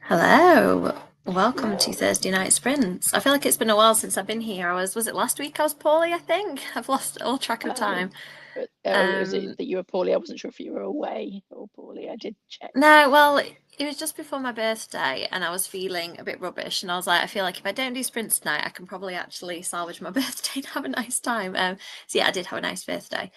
Hello, welcome to Thursday Night Sprints. I feel like it's been a while since I've been here. Was it last week I was poorly, I think? I've lost all track of time. Was it that you were poorly? I wasn't sure if you were away or poorly. I did check. No, well, it was just before my birthday and I was feeling a bit rubbish. And I was like, I feel like if I don't do sprints tonight, I can probably actually salvage my birthday and have a nice time. So yeah, I did have a nice birthday.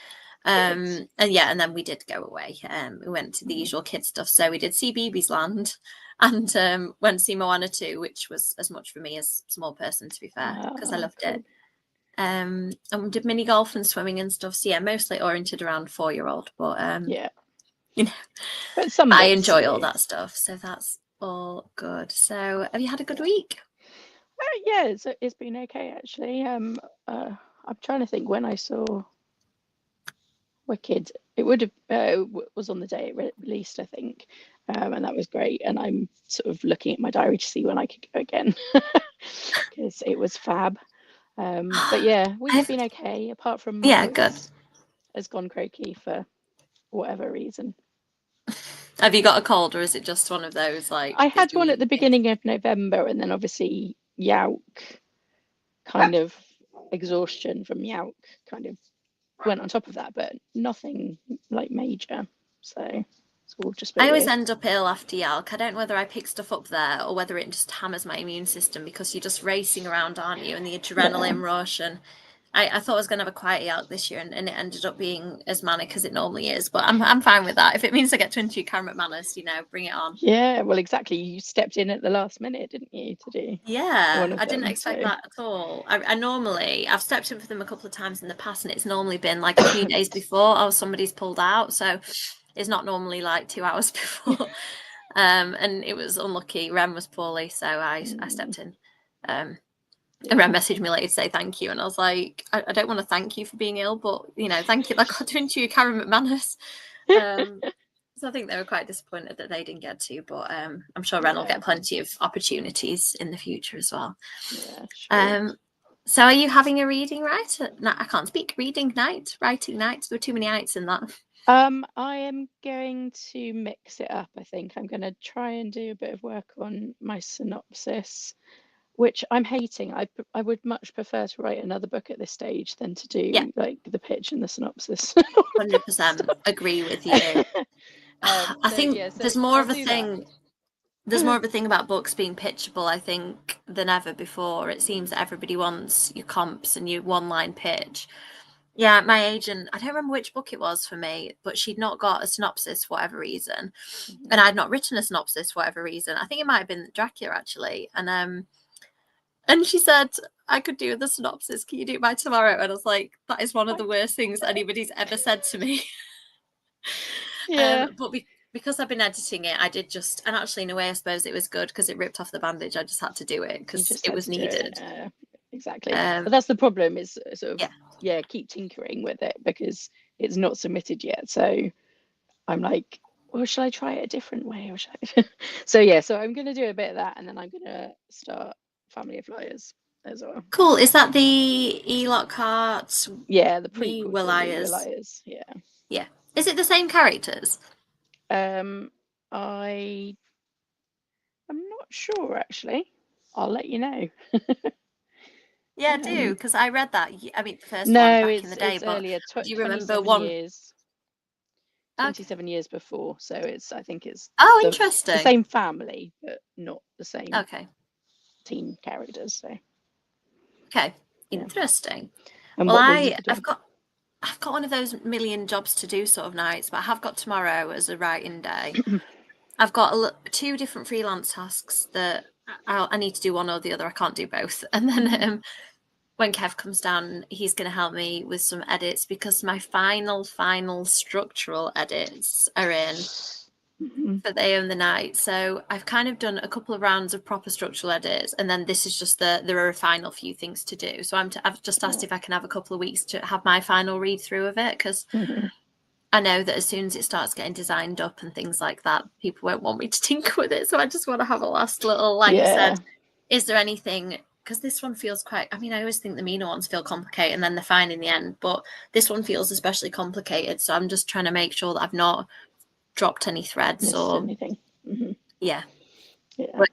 And then we did go away. We went to the usual kid stuff. So we did see BB's Land and went to see Moana 2, which was as much for me as small person, to be fair, because I loved it. And we did mini golf and swimming and stuff. So yeah, mostly oriented around 4-year-old, but you know, but some I enjoy all that stuff, so that's all good. So have you had a good week? Yeah, it's been okay actually. I'm trying to think when I saw Wicked. It would have was on the day it released, I think, and that was great. And I'm sort of looking at my diary to see when I could go again because it was fab. But yeah, we've been okay apart from my voice has gone croaky for whatever reason. Have you got a cold, or is it just one of those like? I had one at the beginning of November, and then obviously Yauk, kind of exhaustion from Yauk, kind of went on top of that, but nothing like major. So it's all just. I always end up ill after Yauk. I don't know whether I pick stuff up there or whether it just hammers my immune system because you're just racing around, aren't you? And the adrenaline rush and. I thought I was going to have a quiet Yauk this year, and it ended up being as manic as it normally is. But I'm fine with that. If it means I get to interview Karen McManus, bring it on. Yeah, well, exactly. You stepped in at the last minute, didn't you, to do? Yeah, I didn't expect that at all. I've stepped in for them a couple of times in the past, and it's normally been like a few days before, somebody's pulled out. So it's not normally like 2 hours before. And it was unlucky. Ren was poorly, so I stepped in. And Ren messaged me later to say thank you, and I was like, I don't want to thank you for being ill, but thank you. I got to interview Karen McManus, so I think they were quite disappointed that they didn't get to. But I'm sure Ren will get plenty of opportunities in the future as well. Yeah, sure. So are you having a reading night? No, I can't speak. Reading night, writing night. There were too many nights in that. I am going to mix it up. I think I'm going to try and do a bit of work on my synopsis, which I'm hating. I would much prefer to write another book at this stage than to do like the pitch and the synopsis. 100% agree with you. I think there's more of a thing. There's more of a thing about books being pitchable, I think, than ever before. It seems that everybody wants your comps and your one-line pitch. Yeah, my agent, I don't remember which book it was for me, but she'd not got a synopsis for whatever reason. And I'd not written a synopsis for whatever reason. I think it might have been Dracula, actually. And she said, I could do the synopsis. Can you do it by tomorrow? And I was like, that is one of the worst things anybody's ever said to me. Yeah. But because I've been editing it, I did just, and actually in a way I suppose it was good because it ripped off the bandage. I just had to do it because it was needed. Exactly. But that's the problem is sort of keep tinkering with it because it's not submitted yet. So I'm like, well, shall I try it a different way, or should I? So I'm going to do a bit of that, and then I'm going to start Family of Liars as well. Cool. Is that the E. Lockhart? Yeah, the prequel Will Liars. Yeah. Yeah. Is it the same characters? I'm not sure actually. I'll let you know. Yeah, do, because I read that. I mean, the first one back in the day, but earlier, do you remember one? 27 years before, so I think it's interesting. The same family, but not the same teen characters. So interesting. And well, I've got one of those million jobs to do sort of nights, but I have got tomorrow as a writing day. I've got 2 different freelance tasks that I need to do one or the other. I can't do both. And then when Kev comes down, he's going to help me with some edits because my final structural edits are in for They Own the Night. So I've kind of done a couple of rounds of proper structural edits, and then this is just there are a final few things to do. So I've just asked if I can have a couple of weeks to have my final read through of it because I know that as soon as it starts getting designed up and things like that, people won't want me to tinker with it. So I just want to have a last little, like you said, is there anything? Because this one feels quite, I mean, I always think the Mina ones feel complicated and then they're fine in the end, but this one feels especially complicated. So I'm just trying to make sure that I've not dropped any threads or anything. Yeah. But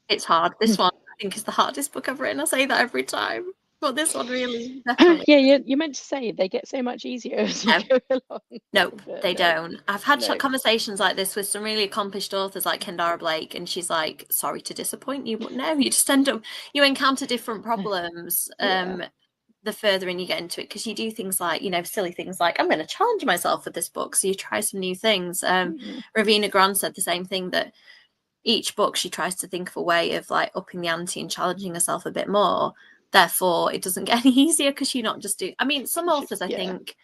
it's hard. This one, I think, is the hardest book I've written. I say that every time. But this one really, definitely. Yeah, you meant to say they get so much easier as you go along. Nope, they don't. I've had No. conversations like this with some really accomplished authors like Kendara Blake, and she's like, sorry to disappoint you, but no, you just end up, you encounter different problems the further in you get into it, because you do things like, you know, silly things like, I'm going to challenge myself with this book. So you try some new things. Ravina Grant said the same thing, that each book she tries to think of a way of like upping the ante and challenging herself a bit more. Therefore, it doesn't get any easier because you not just do. I mean, some authors, I think,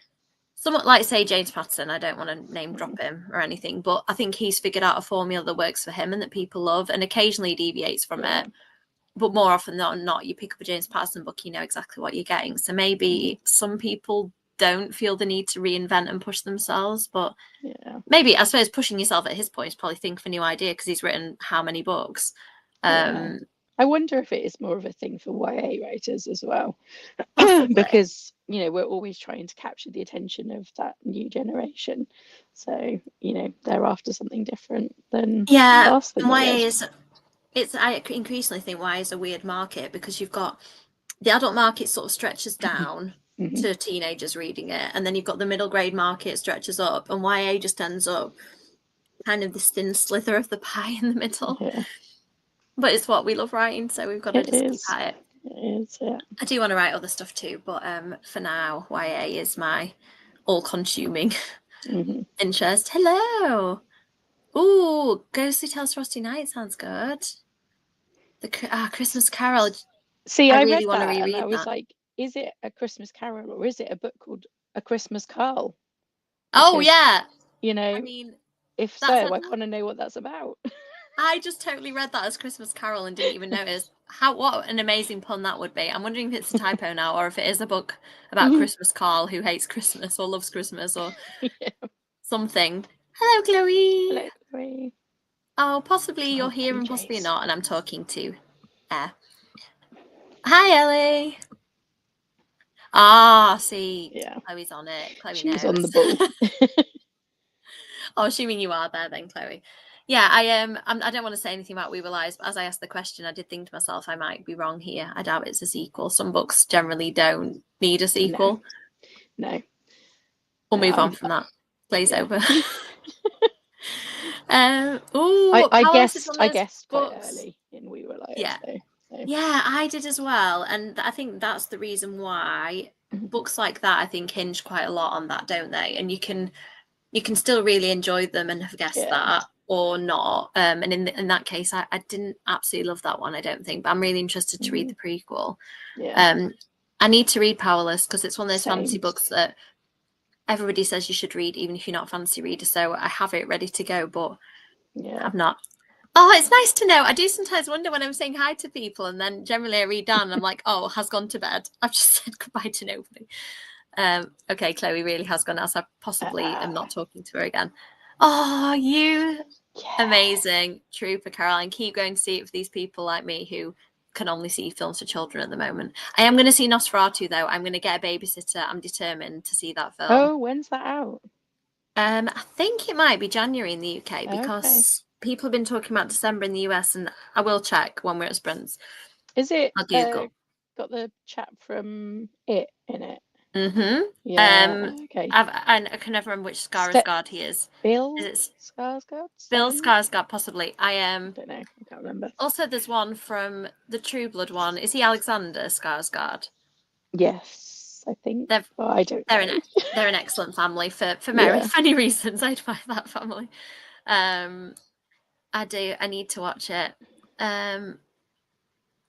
somewhat like, say, James Patterson, I don't want to name drop him or anything, but I think he's figured out a formula that works for him and that people love, and occasionally deviates from it. But more often than not, you pick up a James Patterson book, you know exactly what you're getting. So maybe some people don't feel the need to reinvent and push themselves, but maybe, I suppose, pushing yourself at his point is probably think of a new idea, because he's written how many books. I wonder if it is more of a thing for YA writers as well, because, you know, we're always trying to capture the attention of that new generation. So, you know, they're after something different than the last thing. YA is, I increasingly think YA is a weird market, because you've got the adult market sort of stretches down to teenagers reading it, and then you've got the middle grade market stretches up, and YA just ends up kind of this thin slither of the pie in the middle. But it's what we love writing, so we've got to just keep at it. It is, yeah. I do want to write other stuff too, but for now, YA is my all-consuming interest. Hello. Ooh, Ghostly Tales Frosty Night sounds good. The Christmas Carol. See, I really read want to that reread and I was that. like, is it a Christmas Carol or is it a book called A Christmas Carl? Oh, yeah. You know, I mean, if so, I want to know what that's about. I just totally read that as Christmas Carol and didn't even notice what an amazing pun that would be. I'm wondering if it's a typo now, or if it is a book about Christmas Carl who hates Christmas or loves Christmas or something. Hello, Chloe. Hello, Chloe. Oh, possibly you're here and possibly not, and I'm talking to Air. Hi, Ellie. See, Chloe's on it. Chloe She's knows. on the ball. Oh, assuming you are there then, Chloe. Yeah, I don't want to say anything about We Were Lies, but as I asked the question, I did think to myself, I might be wrong here. I doubt it's a sequel. Some books generally don't need a sequel. No. We'll move on from that. Glaze over. I guessed quite early in We Were Lies. Yeah. Yeah, I did as well. And I think that's the reason why books like that, I think, hinge quite a lot on that, don't they? And you can still really enjoy them and have guessed that or not. And in that case, I didn't absolutely love that one, I don't think, but I'm really interested to read the prequel. I need to read Powerless because it's one of those fantasy books that everybody says you should read, even if you're not a fantasy reader. So I have it ready to go, but I'm not. Oh, it's nice to know. I do sometimes wonder when I'm saying hi to people, and then generally I read down and I'm like, oh, has gone to bed. I've just said goodbye to nobody. Okay, Chloe really has gone now, so I possibly am not talking to her again. Oh, you amazing trooper, Caroline. Keep going to see it for these people like me who can only see films for children at the moment. I am going to see Nosferatu, though. I'm going to get a babysitter. I'm determined to see that film. Oh, when's that out? I think it might be January in the UK because people have been talking about December in the US, and I will check when we're at Sprints. Is it I'll Google. Got the chap from It in it? Yeah. Okay. I can never remember which Skarsgård he is. Bill Skarsgård? Bill Skarsgård, possibly. I don't know. I can't remember. Also, there's one from the True Blood one. Is he Alexander Skarsgård? Yes, I think. I don't know. They're an excellent family for many reasons. I admire that family. I do. I need to watch it.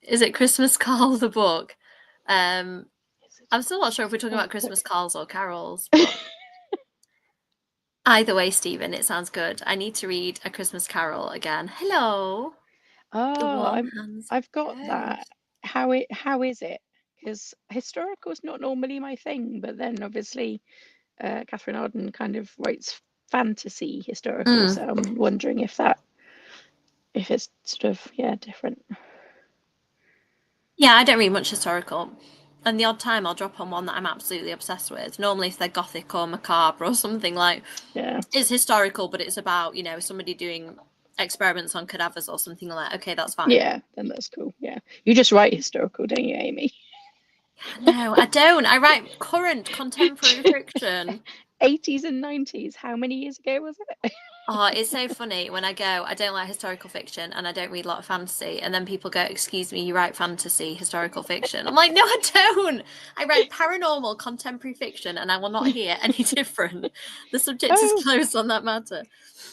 Is it Christmas Carol the book? I'm still not sure if we're talking about Christmas carols or carols. But either way, Stephen, it sounds good. I need to read A Christmas Carol again. Hello. Oh, I've got that. How is it? Because historical is not normally my thing, but then obviously Catherine Arden kind of writes fantasy historical, so I'm wondering if it's sort of different. Yeah, I don't read much historical. And the odd time I'll drop on one that I'm absolutely obsessed with. Normally if they're gothic or macabre or something like, it's historical, but it's about, somebody doing experiments on cadavers or something like that, okay, that's fine. Yeah, then that's cool. Yeah, you just write historical, don't you, Amy? No, I don't. I write current contemporary fiction. 80s and 90s. How many years ago was it? Oh, it's so funny when I go, I don't like historical fiction and I don't read a lot of fantasy. And then people go, excuse me, you write fantasy, historical fiction. I'm like, no, I don't. I write paranormal contemporary fiction and I will not hear any different. The subject is closed on that matter.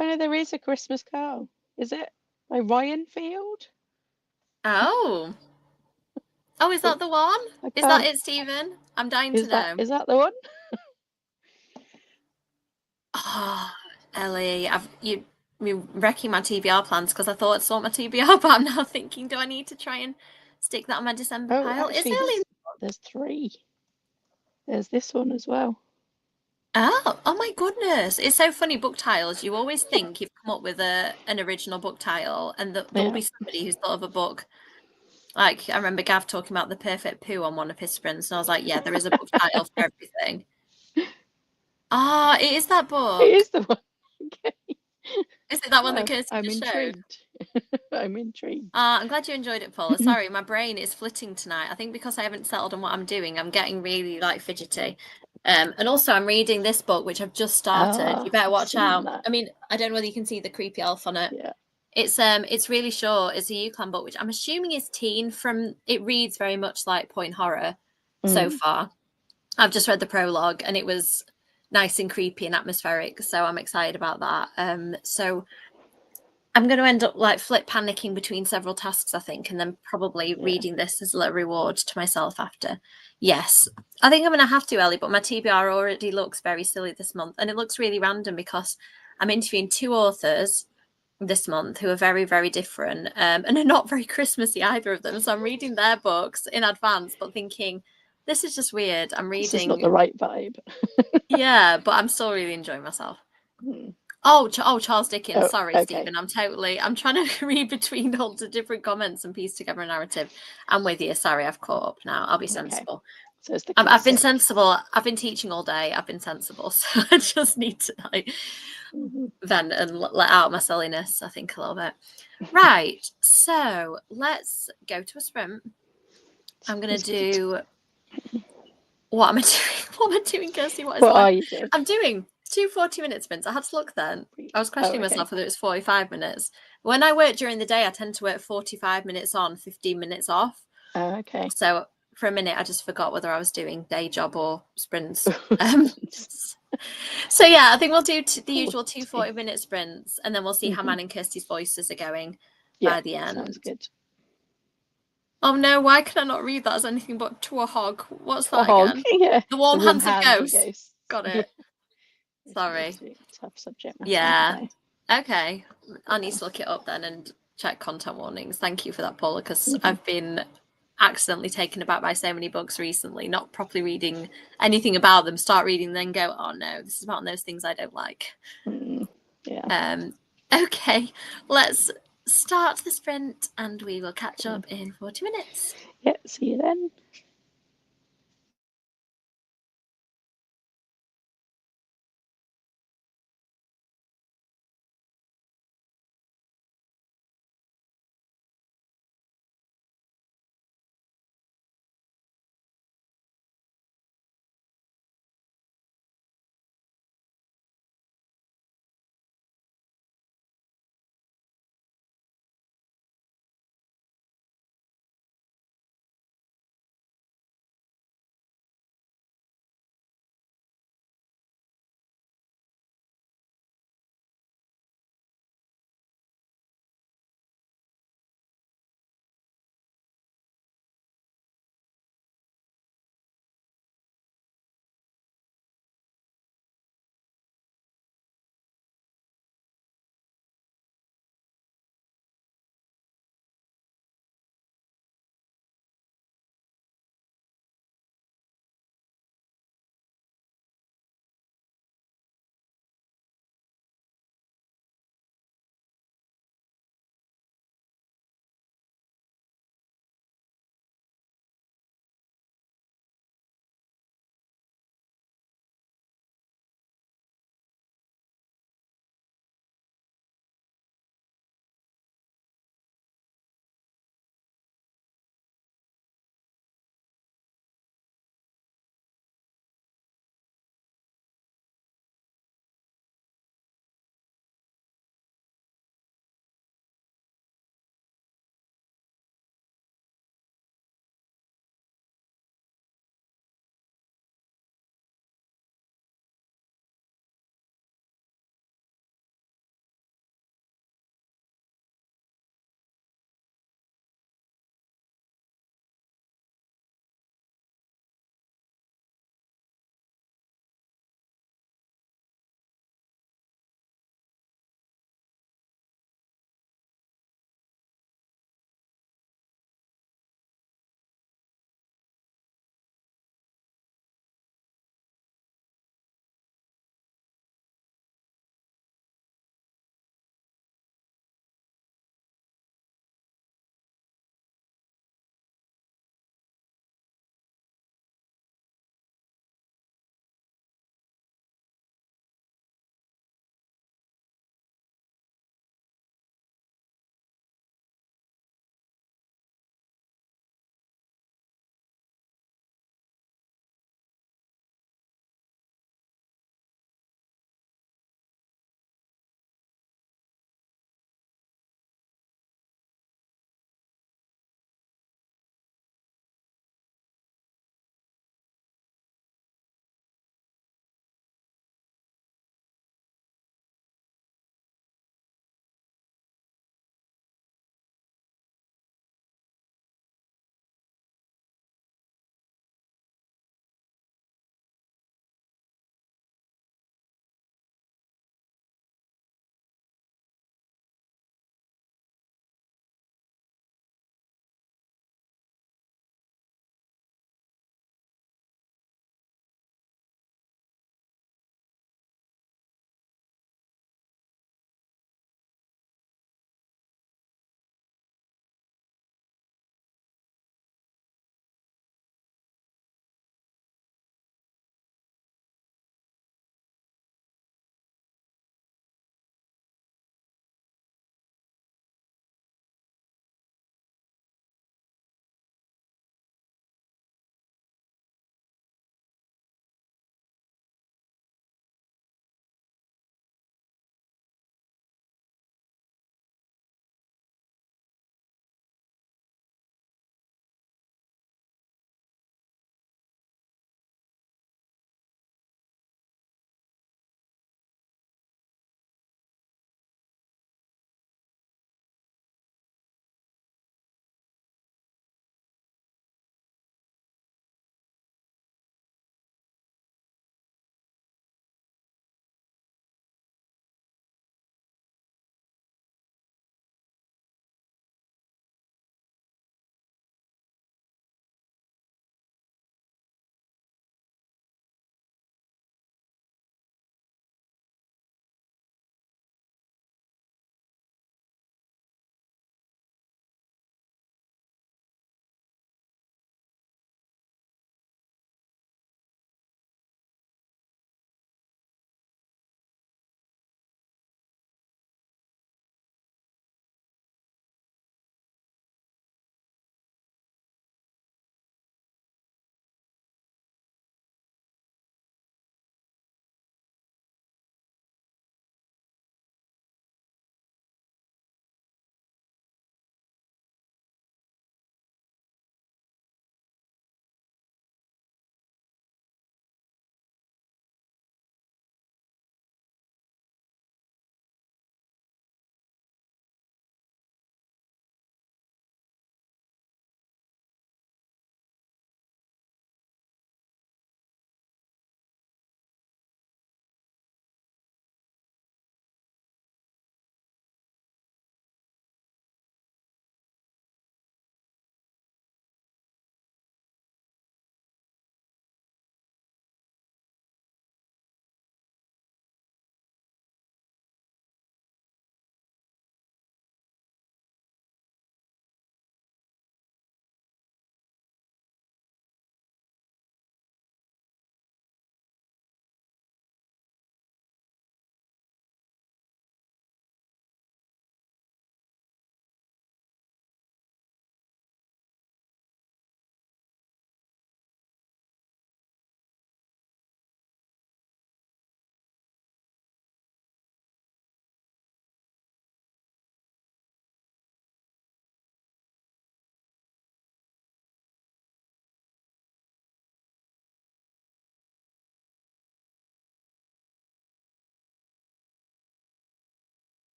Oh, there is A Christmas Carol. Is it by Ryan Field? Oh. Oh, is that the one? Is that it, Stephen? I'm dying to know. Is that the one? Oh, Ellie, you're wrecking my TBR plans because I thought I'd sort my TBR, but I'm now thinking, do I need to try and stick that on my December pile? Actually, there's 3. There's this one as well. Oh my goodness. It's so funny, book tiles. You always think you've come up with an original book tile and there'll be somebody who's thought of a book. Like, I remember Gav talking about the perfect poo on one of his sprints, and I was like, yeah, there is a book title for everything. Ah, it is that book. It is the one. Okay. Is it that one that Kirsty I'm just showed? I'm intrigued. I'm glad you enjoyed it, Paula. Sorry, my brain is flitting tonight. I think because I haven't settled on what I'm doing, I'm getting really like fidgety. And also I'm reading this book, which I've just started. You better watch out. I mean, I don't know whether you can see the creepy elf on it. Yeah. It's really short. It's a UCLan book, which I'm assuming is teen. It reads very much like point horror so far. I've just read the prologue and it was nice and creepy and atmospheric, so I'm excited about that. So I'm going to end up like flip panicking between several tasks, I think, and then probably reading this as a little reward to myself after. Yes, I think I'm going to have to, Ellie, but my TBR already looks very silly this month. And it looks really random because I'm interviewing 2 authors this month who are very, very different and are not very Christmassy, either of them. So I'm reading their books in advance, but thinking, this is just weird. I'm reading. This is not the right vibe. Yeah, but I'm still really enjoying myself. Oh, Charles Dickens. Sorry, okay. Stephen. I'm trying to read between all the different comments and piece together a narrative. I'm with you. Sorry, I've caught up now. I'll be sensible. So it's the I've been sensible. I've been teaching all day. I've been sensible. So I just need to like vent and let out my silliness, I think, a little bit. Right. So let's go to a sprint. I'm going to do... What am I doing? What am I doing, Kirsty? What are you doing? I'm doing 2 40-minute sprints. I had to look then. I was questioning myself whether it was 45 minutes. When I work during the day, I tend to work 45 minutes on, 15 minutes off. Okay. So for a minute, I just forgot whether I was doing day job or sprints. So yeah, I think we'll do the usual 2 40-minute sprints, and then we'll see how mine and Kirsty's voices are going by the end. Sounds good. Oh no, why can I not read that as anything but to a hog? What's that again? Yeah. The warm hands of ghosts. Got it. Yeah. Sorry. Tough subject matter. Yeah. Okay. I need to look it up then and check content warnings. Thank you for that, Paula, because I've been accidentally taken aback by so many books recently, not properly reading anything about them, start reading, then go, oh no, this is about those things I don't like. Yeah. Okay, let's start the sprint and we will catch up in 40 minutes. Yeah, see you then.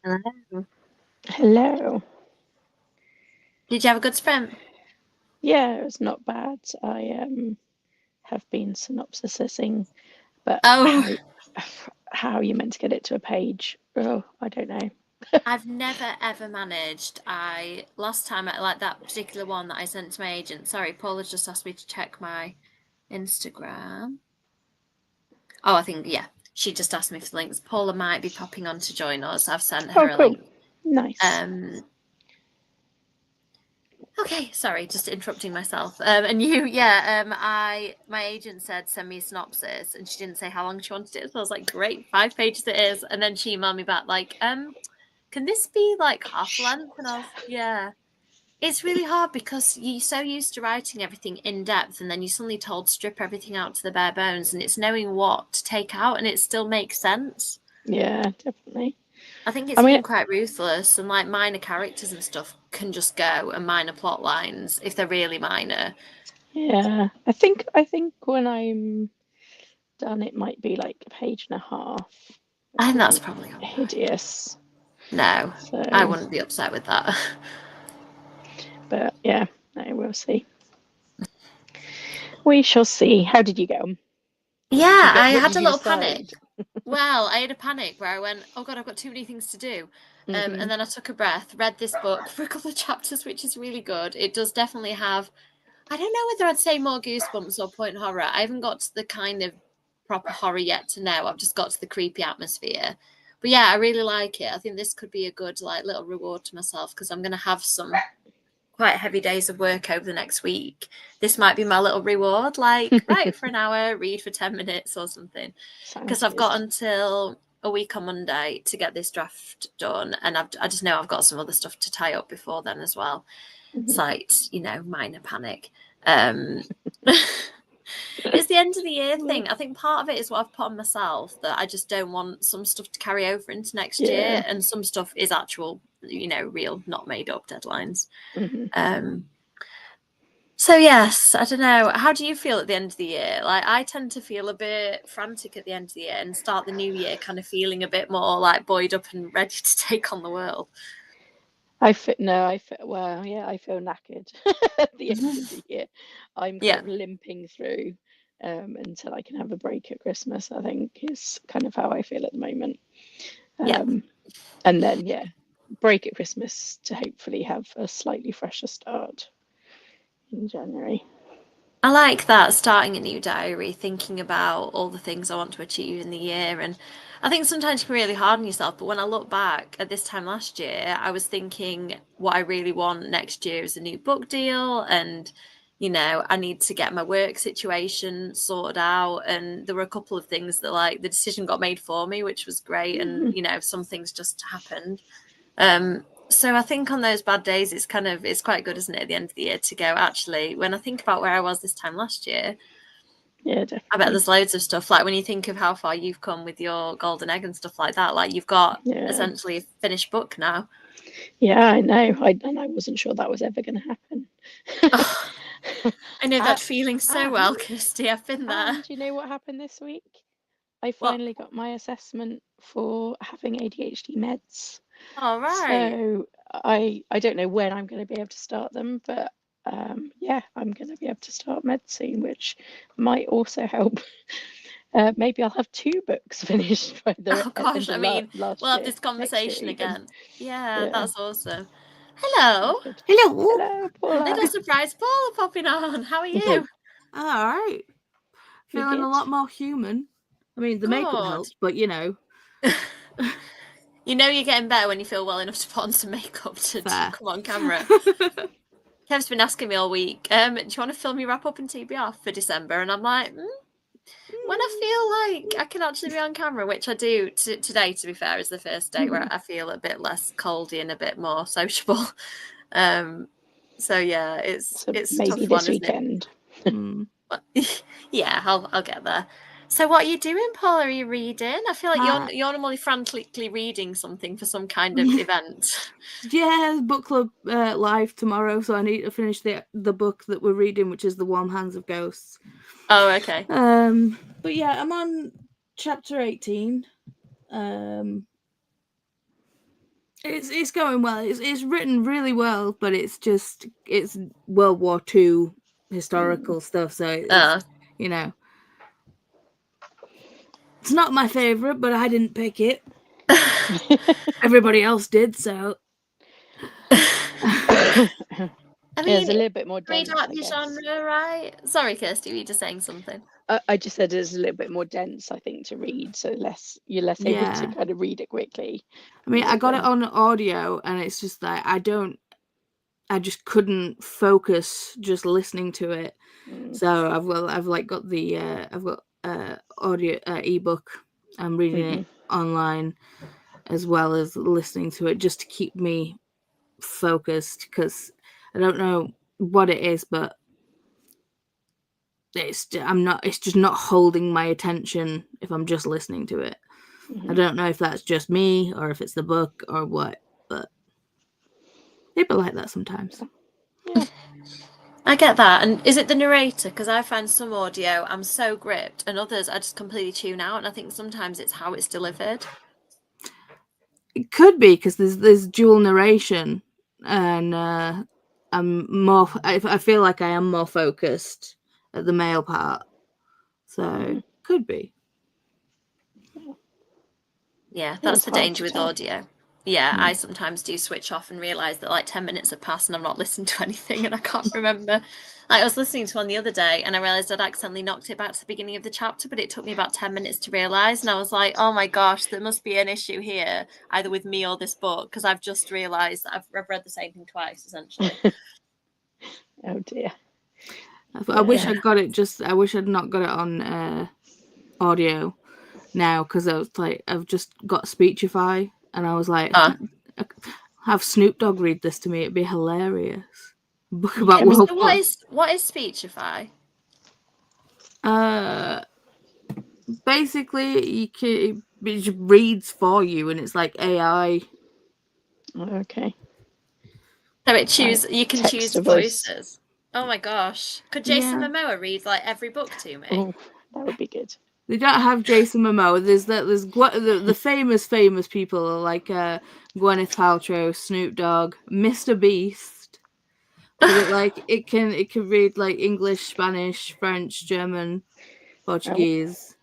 Hello. Hello. Did you have a good sprint? Yeah, it was not bad. I have been synopsising, but Oh, how are you meant to get it to a page? Oh, I don't know. I've never ever managed. Last time I like that particular one that I sent to my agent. Sorry, Paula just asked me to check my Instagram. Oh, I think yeah. She just asked me for links. Paula might be popping on to join us. I've sent her a Cool. link. Nice. Okay, sorry, just interrupting myself. And you, yeah, my agent said send me a synopsis, and she didn't say how long she wanted it. So I was like, great, 5 pages it is. And then she emailed me back like, can this be like half length? And I was, yeah. It's really hard because you're so used to writing everything in depth, and then you're suddenly told to strip everything out to the bare bones, and it's knowing what to take out, and it still makes sense. Yeah, definitely. I think it's being quite ruthless, and like minor characters and stuff can just go, and minor plot lines if they're really minor. Yeah, I think when I'm done, it might be like a page and a half. I think that's probably all right. Hideous. No, So, I wouldn't be upset with that. But yeah, no, we'll see. We shall see. How did you go? Yeah, I What had did a you little decide? panic. Well, I had a panic where I went, oh God, I've got too many things to do. And then I took a breath, read this book for a couple of chapters, which is really good. It does definitely have, I don't know whether I'd say more goosebumps or point horror. I haven't got to the kind of proper horror yet to know. I've just got to the creepy atmosphere. But yeah, I really like it. I think this could be a good like little reward to myself because I'm going to have some quite heavy days of work over the next week. This might be my little reward, like write for an hour, read for 10 minutes or something. Because I've got until a week on Monday to get this draft done, and I just know I've got some other stuff to tie up before then as well. It's like, minor panic. It's the end of the year thing. I think part of it is what I've put on myself, that I just don't want some stuff to carry over into next year, and some stuff is actual, real, not made up deadlines. So yes, I don't know. How do you feel at the end of the year? Like I tend to feel a bit frantic at the end of the year and start the new year kind of feeling a bit more like buoyed up and ready to take on the world. I feel knackered at the end of the year. I'm kind of limping through until I can have a break at Christmas, I think is kind of how I feel at the moment. And then break at Christmas to hopefully have a slightly fresher start in January. I like that, starting a new diary, thinking about all the things I want to achieve in the year. And I think sometimes you can be really hard on yourself. But when I look back at this time last year, I was thinking what I really want next year is a new book deal. And, I need to get my work situation sorted out. And there were a couple of things that like the decision got made for me, which was great. And, some things just happened. So I think on those bad days, it's quite good, isn't it, at the end of the year to go, actually, when I think about where I was this time last year, definitely. I bet there's loads of stuff. Like when you think of how far you've come with your golden egg and stuff like that, like you've got essentially a finished book now. Yeah, I know. I wasn't sure that was ever going to happen. I know that feeling so well, Kirsty. I've been there. And you know what happened this week? I finally got my assessment for having ADHD meds. All right. So I don't know when I'm going to be able to start them, but I'm going to be able to start meds soon, which might also help. Maybe I'll have 2 books finished by the gosh, end of last we'll year, have this conversation again. Yeah, that's awesome. Hello, Paula. Little surprise Paula popping on. How are you? All right. Feeling a lot more human. I mean, the makeup helps, but you're getting better when you feel well enough to put on some makeup to come on camera. Kev's been asking me all week, do you want to film your wrap up and TBR for December? And I'm like, when I feel like I can actually be on camera, which I do today, to be fair, is the first day where I feel a bit less coldy and a bit more sociable. So yeah, it's maybe tough this weekend. Yeah, I'll get there. So what are you doing, Paul? Are you reading? I feel like you're normally frantically reading something for some kind of event. Yeah, book club live tomorrow, so I need to finish the book that we're reading, which is The Warm Hands of Ghosts. Oh, okay. But yeah, I'm on chapter 18. It's going well. It's written really well, but it's World War II historical stuff, so it's it's not my favorite, but I didn't pick it. Everybody else did, so. I mean, it's a little bit more dense, read out the genre, right? Sorry, Kirsty, were you just saying something? I just said it's a little bit more dense, I think, to read, so you're less able to kind of read it quickly. I mean, I got it on audio, and it's just like I just couldn't focus just listening to it. So I've like got the audio ebook. I'm reading it online as well as listening to it just to keep me focused, because I don't know what it is, but it's just not holding my attention if I'm just listening to it. I don't know if that's just me or if it's the book or what, but people like that sometimes. Yeah. I get that. And is it the narrator? Because I find some audio I'm so gripped, and others I just completely tune out. And I think sometimes it's how it's delivered. It could be because there's dual narration, and I'm more. I feel like I am more focused at the male part, so could be. Yeah, that's the danger with audio. Yeah, I sometimes do switch off and realise that like 10 minutes have passed and I've not listened to anything and I can't remember. Like, I was listening to one the other day and I realised I'd accidentally knocked it back to the beginning of the chapter, but it took me about 10 minutes to realise, and I was like, oh my gosh, there must be an issue here, either with me or this book, because I've just realised that I've read the same thing twice, essentially. Oh dear. I wish I'd got it I wish I'd not got it on audio now, because I was like, I've just got Speechify, and I was like, have Snoop Dogg read this to me, it'd be hilarious. Book about so what is Speechify? Basically it just reads for you, and it's like AI. Okay. So you can choose voices. Oh my gosh. Could Jason Momoa read like every book to me? Oh, that would be good. They don't have Jason Momoa. There's the famous people are like Gwyneth Paltrow, Snoop Dogg, Mr. Beast. But it can read like English, Spanish, French, German, Portuguese.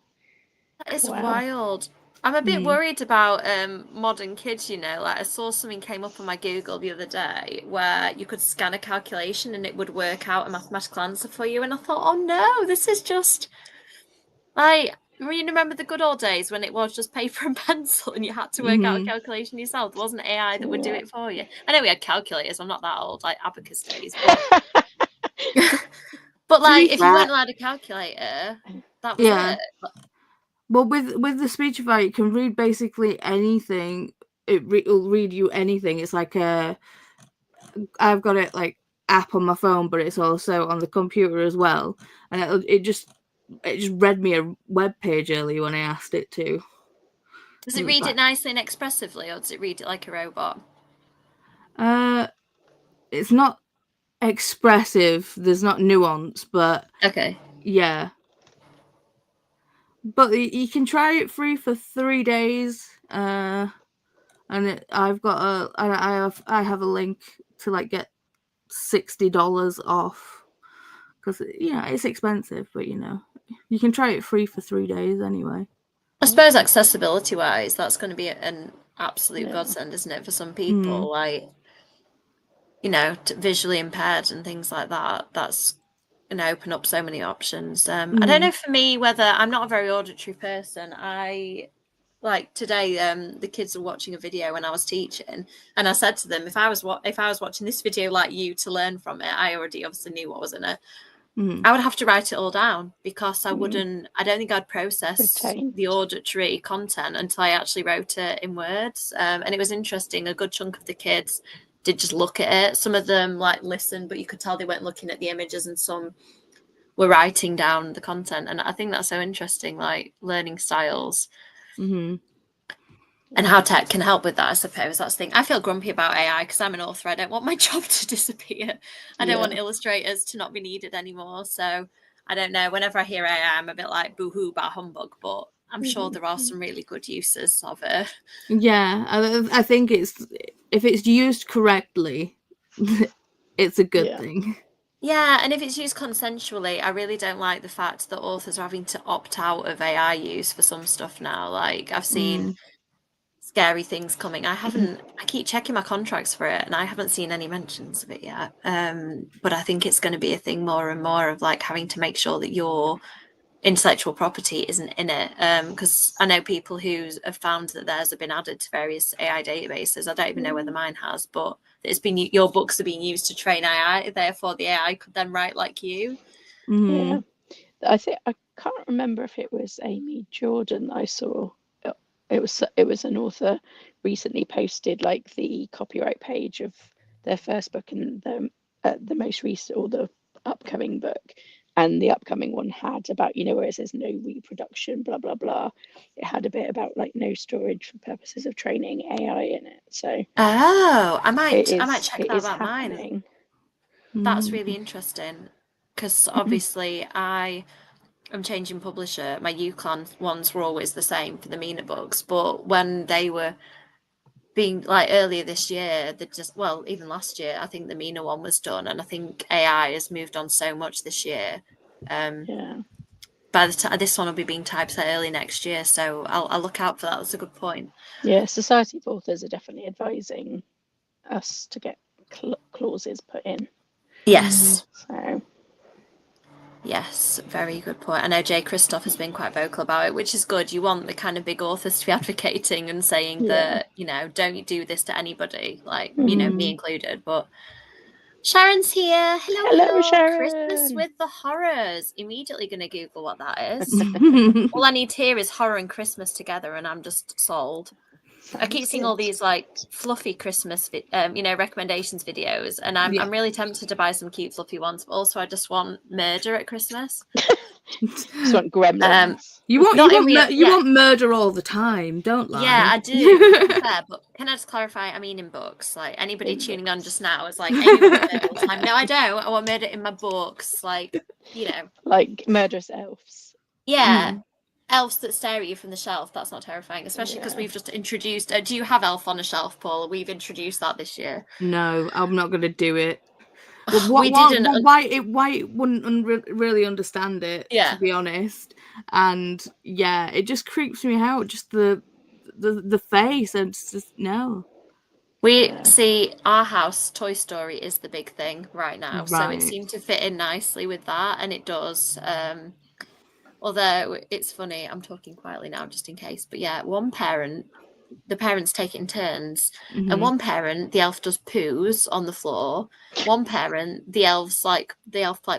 That is wild. I'm a bit worried about modern kids, you know. Like, I saw something came up on my Google the other day where you could scan a calculation and it would work out a mathematical answer for you, and I thought, oh no, this is just like, you remember the good old days when it was just paper and pencil and you had to work out a calculation yourself? There wasn't AI that would do it for you. I know we had calculators. I'm not that old, like abacus days. But, but like, if you weren't allowed a calculator, that was it. Well, with the Speechify, it can read basically anything. It'll read you anything. It's like I've got it like app on my phone, but it's also on the computer as well. And it just read me a web page earlier when I asked it to. Does it read it nicely and expressively, or does it read it like a robot? It's not expressive. There's not nuance, but okay, yeah. But you can try it free for 3 days, and I have a link to like get $60 off, because it's expensive, but you can try it free for 3 days anyway. I suppose accessibility wise, that's going to be an absolute godsend, isn't it, for some people? Like, visually impaired and things like that. That's going to open up so many options. I don't know for me whether I'm not a very auditory person. Like today, the kids were watching a video when I was teaching, and I said to them, if I was watching this video like you to learn from it, I already obviously knew what was in it. I would have to write it all down, because I don't think I'd process the auditory content until I actually wrote it in words. And it was interesting. A good chunk of the kids did just look at it. Some of them like listened, but you could tell they weren't looking at the images, and some were writing down the content. And I think that's so interesting, like learning styles. And how tech can help with that, I suppose. That's the thing. I feel grumpy about AI because I'm an author. I don't want my job to disappear. I don't want illustrators to not be needed anymore. So I don't know. Whenever I hear AI, I'm a bit like, boo-hoo, bah humbug. But I'm sure there are some really good uses of it. Yeah, I think if it's used correctly, it's a good thing. Yeah, and if it's used consensually, I really don't like the fact that authors are having to opt out of AI use for some stuff now. Like, I've seen scary things coming. I keep checking my contracts for it, and I haven't seen any mentions of it yet. But I think it's going to be a thing more and more of like having to make sure that your intellectual property isn't in it. Because I know people who have found that theirs have been added to various AI databases. I don't even know whether mine has, but it's been your books are being used to train AI. Therefore, the AI could then write like you. Yeah, I can't remember if it was Amy Jordan I saw. It was an author recently posted like the copyright page of their first book and the most recent or the upcoming book, and the upcoming one had about, where it says no reproduction, blah blah blah. It had a bit about like no storage for purposes of training AI in it. So I might check it that is about happening. mine. That's really interesting because obviously I'm changing publisher. My UClan ones were always the same for the Mina books, but when they were being like earlier this year, even last year, I think the Mina one was done, and I think AI has moved on so much this year. By the time this one will be being typeset early next year, so I'll look out for that. That's a good point. Yeah, Society of Authors are definitely advising us to get clauses put in. Yes. So. Yes, very good point. I know Jay Christoph has been quite vocal about it, which is good. You want the kind of big authors to be advocating and saying that, don't do this to anybody, like, me included. But Sharon's here. Hello, Sharon. Christmas with the Horrors. Immediately going to Google what that is. All I need to hear is horror and Christmas together, and I'm just sold. I keep seeing all these like fluffy Christmas, recommendations videos, and I'm really tempted to buy some cute fluffy ones. But also, I just want murder at Christmas. Just want gremlins. You want murder all the time, don't lie. Yeah, I do. Fair, but can I just clarify? I mean, in books, like anybody tuning on just now is like, Amy wants murder all the time. No, I don't. I want murder in my books, like like murderous elves. Yeah. Elves that stare at you from the shelf. That's not terrifying, especially because we've just introduced. Do you have Elf on a Shelf, Paul? We've introduced that this year. No, I'm not going to do it. We didn't. Why it wouldn't really understand it, to be honest. And it just creeps me out. Just the face, and it's just no. We see our house. Toy Story is the big thing right now, so it seemed to fit in nicely with that, and it does. Although it's funny, I'm talking quietly now just in case. But one parent, the parents take it in turns. And one parent, the elf does poos on the floor. One parent, the elf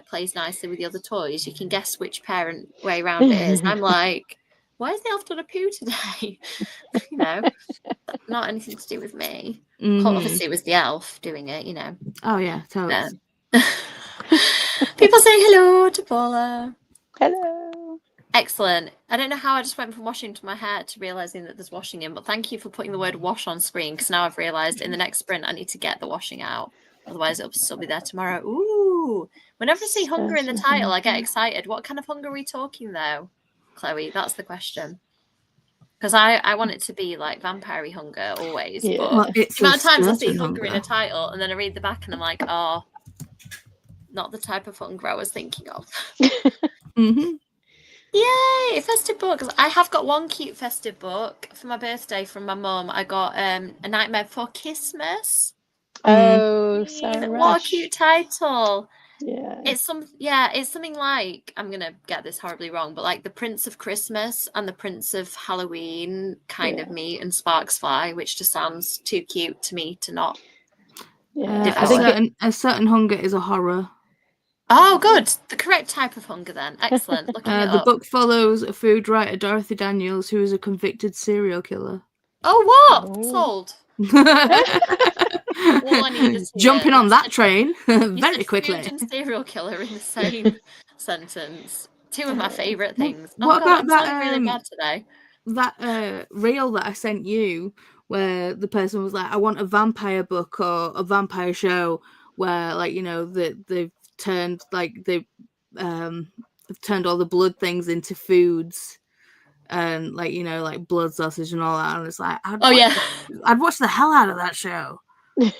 plays nicely with the other toys. You can guess which parent way round it is. I'm like, why has the elf done a poo today? Not anything to do with me. Obviously, it was the elf doing it, Oh, yeah, totally. People saying hello to Paula. Hello. Excellent. I don't know how I just went from washing to my hair to realising that there's washing in, but thank you for putting the word wash on screen, because now I've realised in the next sprint I need to get the washing out. Otherwise it'll still be there tomorrow. Ooh. Whenever I see hunger in the title, I get excited. What kind of hunger are we talking, though, Chloe? That's the question. Because I want it to be like vampire-y hunger always. Yeah. But the amount of times I see hunger in a title and then I read the back and I'm like, oh, not the type of hunger I was thinking of. Yay, festive books. I have got one cute festive book for my birthday from my mum. I got A Nightmare Before Christmas. Oh, Sarah what a cute title. Yeah. It's something like, I'm gonna get this horribly wrong, but like the Prince of Christmas and the Prince of Halloween kind of meet and sparks fly, which just sounds too cute to me to not. I think a certain hunger is a horror. Oh, good. The correct type of hunger, then. Excellent. Looking it the up. book follows a food writer, Dorothy Daniels, who is a convicted serial killer. Oh, what? Sold. All I need is jumping on that train very quickly. Food and serial killer in the same sentence. Two of my favourite things. What about that? I'm really bad today. That reel that I sent you, where the person was like, "I want a vampire book or a vampire show," where they've turned all the blood things into foods. and like, you know, like blood sausage and all that, and it's like I'd watch the hell out of that show. Yeah,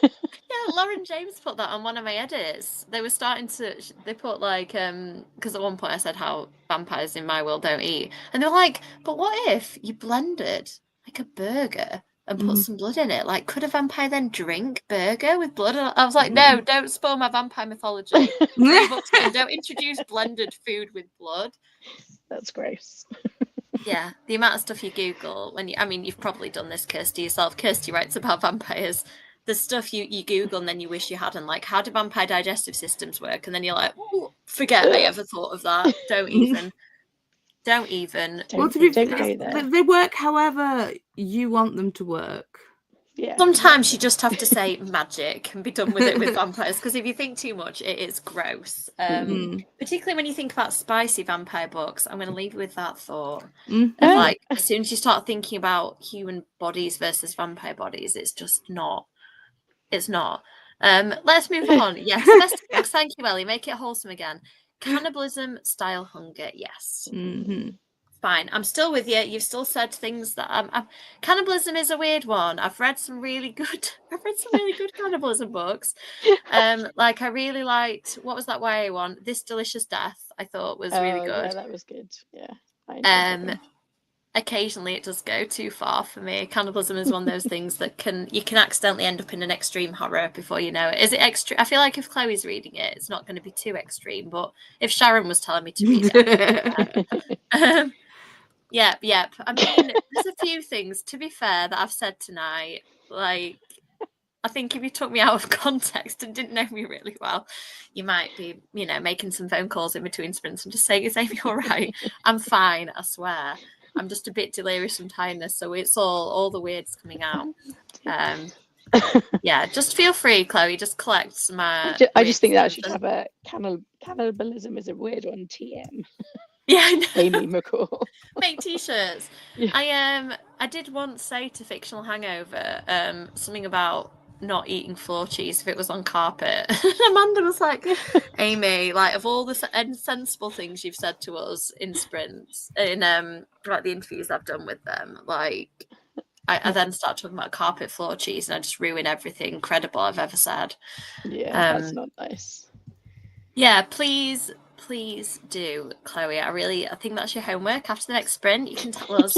Lauren James put that on one of my edits. They were starting to, they put like, because at one point I said how vampires in my world don't eat. And they're like, but what if you blended like a burger and put some blood in it? Like, could a vampire then drink burger with blood? And I was like, no, don't spoil my vampire mythology. Don't introduce blended food with blood. That's gross. Yeah, the amount of stuff you Google when I mean, you've probably done this, Kirsty, yourself. Kirsty writes about vampires. The stuff you Google and then you wish you hadn't, like, how do vampire digestive systems work? And then you're like, oh, forget I ever thought of that. Don't even. Well, to be fair, they work however you want them to work. Yeah. Sometimes you just have to say magic and be done with it with vampires, because if you think too much, it is gross. Particularly when you think about spicy vampire books. I'm going to leave you with that thought. Like, as soon as you start thinking about human bodies versus vampire bodies, it's just not. It's not. Let's move on. Yes, best books. Thank you, Ellie. Make it wholesome again. Cannibalism, style hunger. Yes. Fine. I'm still with you. You've still said things that cannibalism is a weird one. I've read some really good cannibalism books. Like I really liked, what was that YA one? This Delicious Death. I thought was really good. Yeah, that was good. Yeah. I enjoyed that one. Occasionally it does go too far for me. Cannibalism is one of those things that you can accidentally end up in an extreme horror before you know it. Is it extreme? I feel like if Chloe's reading it, it's not going to be too extreme. But if Sharon was telling me to read it, yep. I mean, there's a few things, to be fair, that I've said tonight. Like, I think if you took me out of context and didn't know me really well, you might be, you know, making some phone calls in between sprints and just saying, "Is Amy all right?" I'm fine, I swear. I'm just a bit delirious from tiredness, so it's all the weirds coming out. Yeah, just feel free, Chloe. Just collect some. I just think that should have a cannibalism is a weird one. TM. Yeah, I know. Amy McCaw. Make t-shirts. Yeah. I did once say to Fictional Hangover something about not eating floor cheese if it was on carpet. Amanda was like, Amy, like, of all the insensible things you've said to us in sprints, in like the interviews I've done with them, like I then start talking about carpet floor cheese and I just ruin everything credible I've ever said. Yeah, that's not nice. Yeah, please do, Chloe. I think that's your homework. After the next sprint, you can tell us,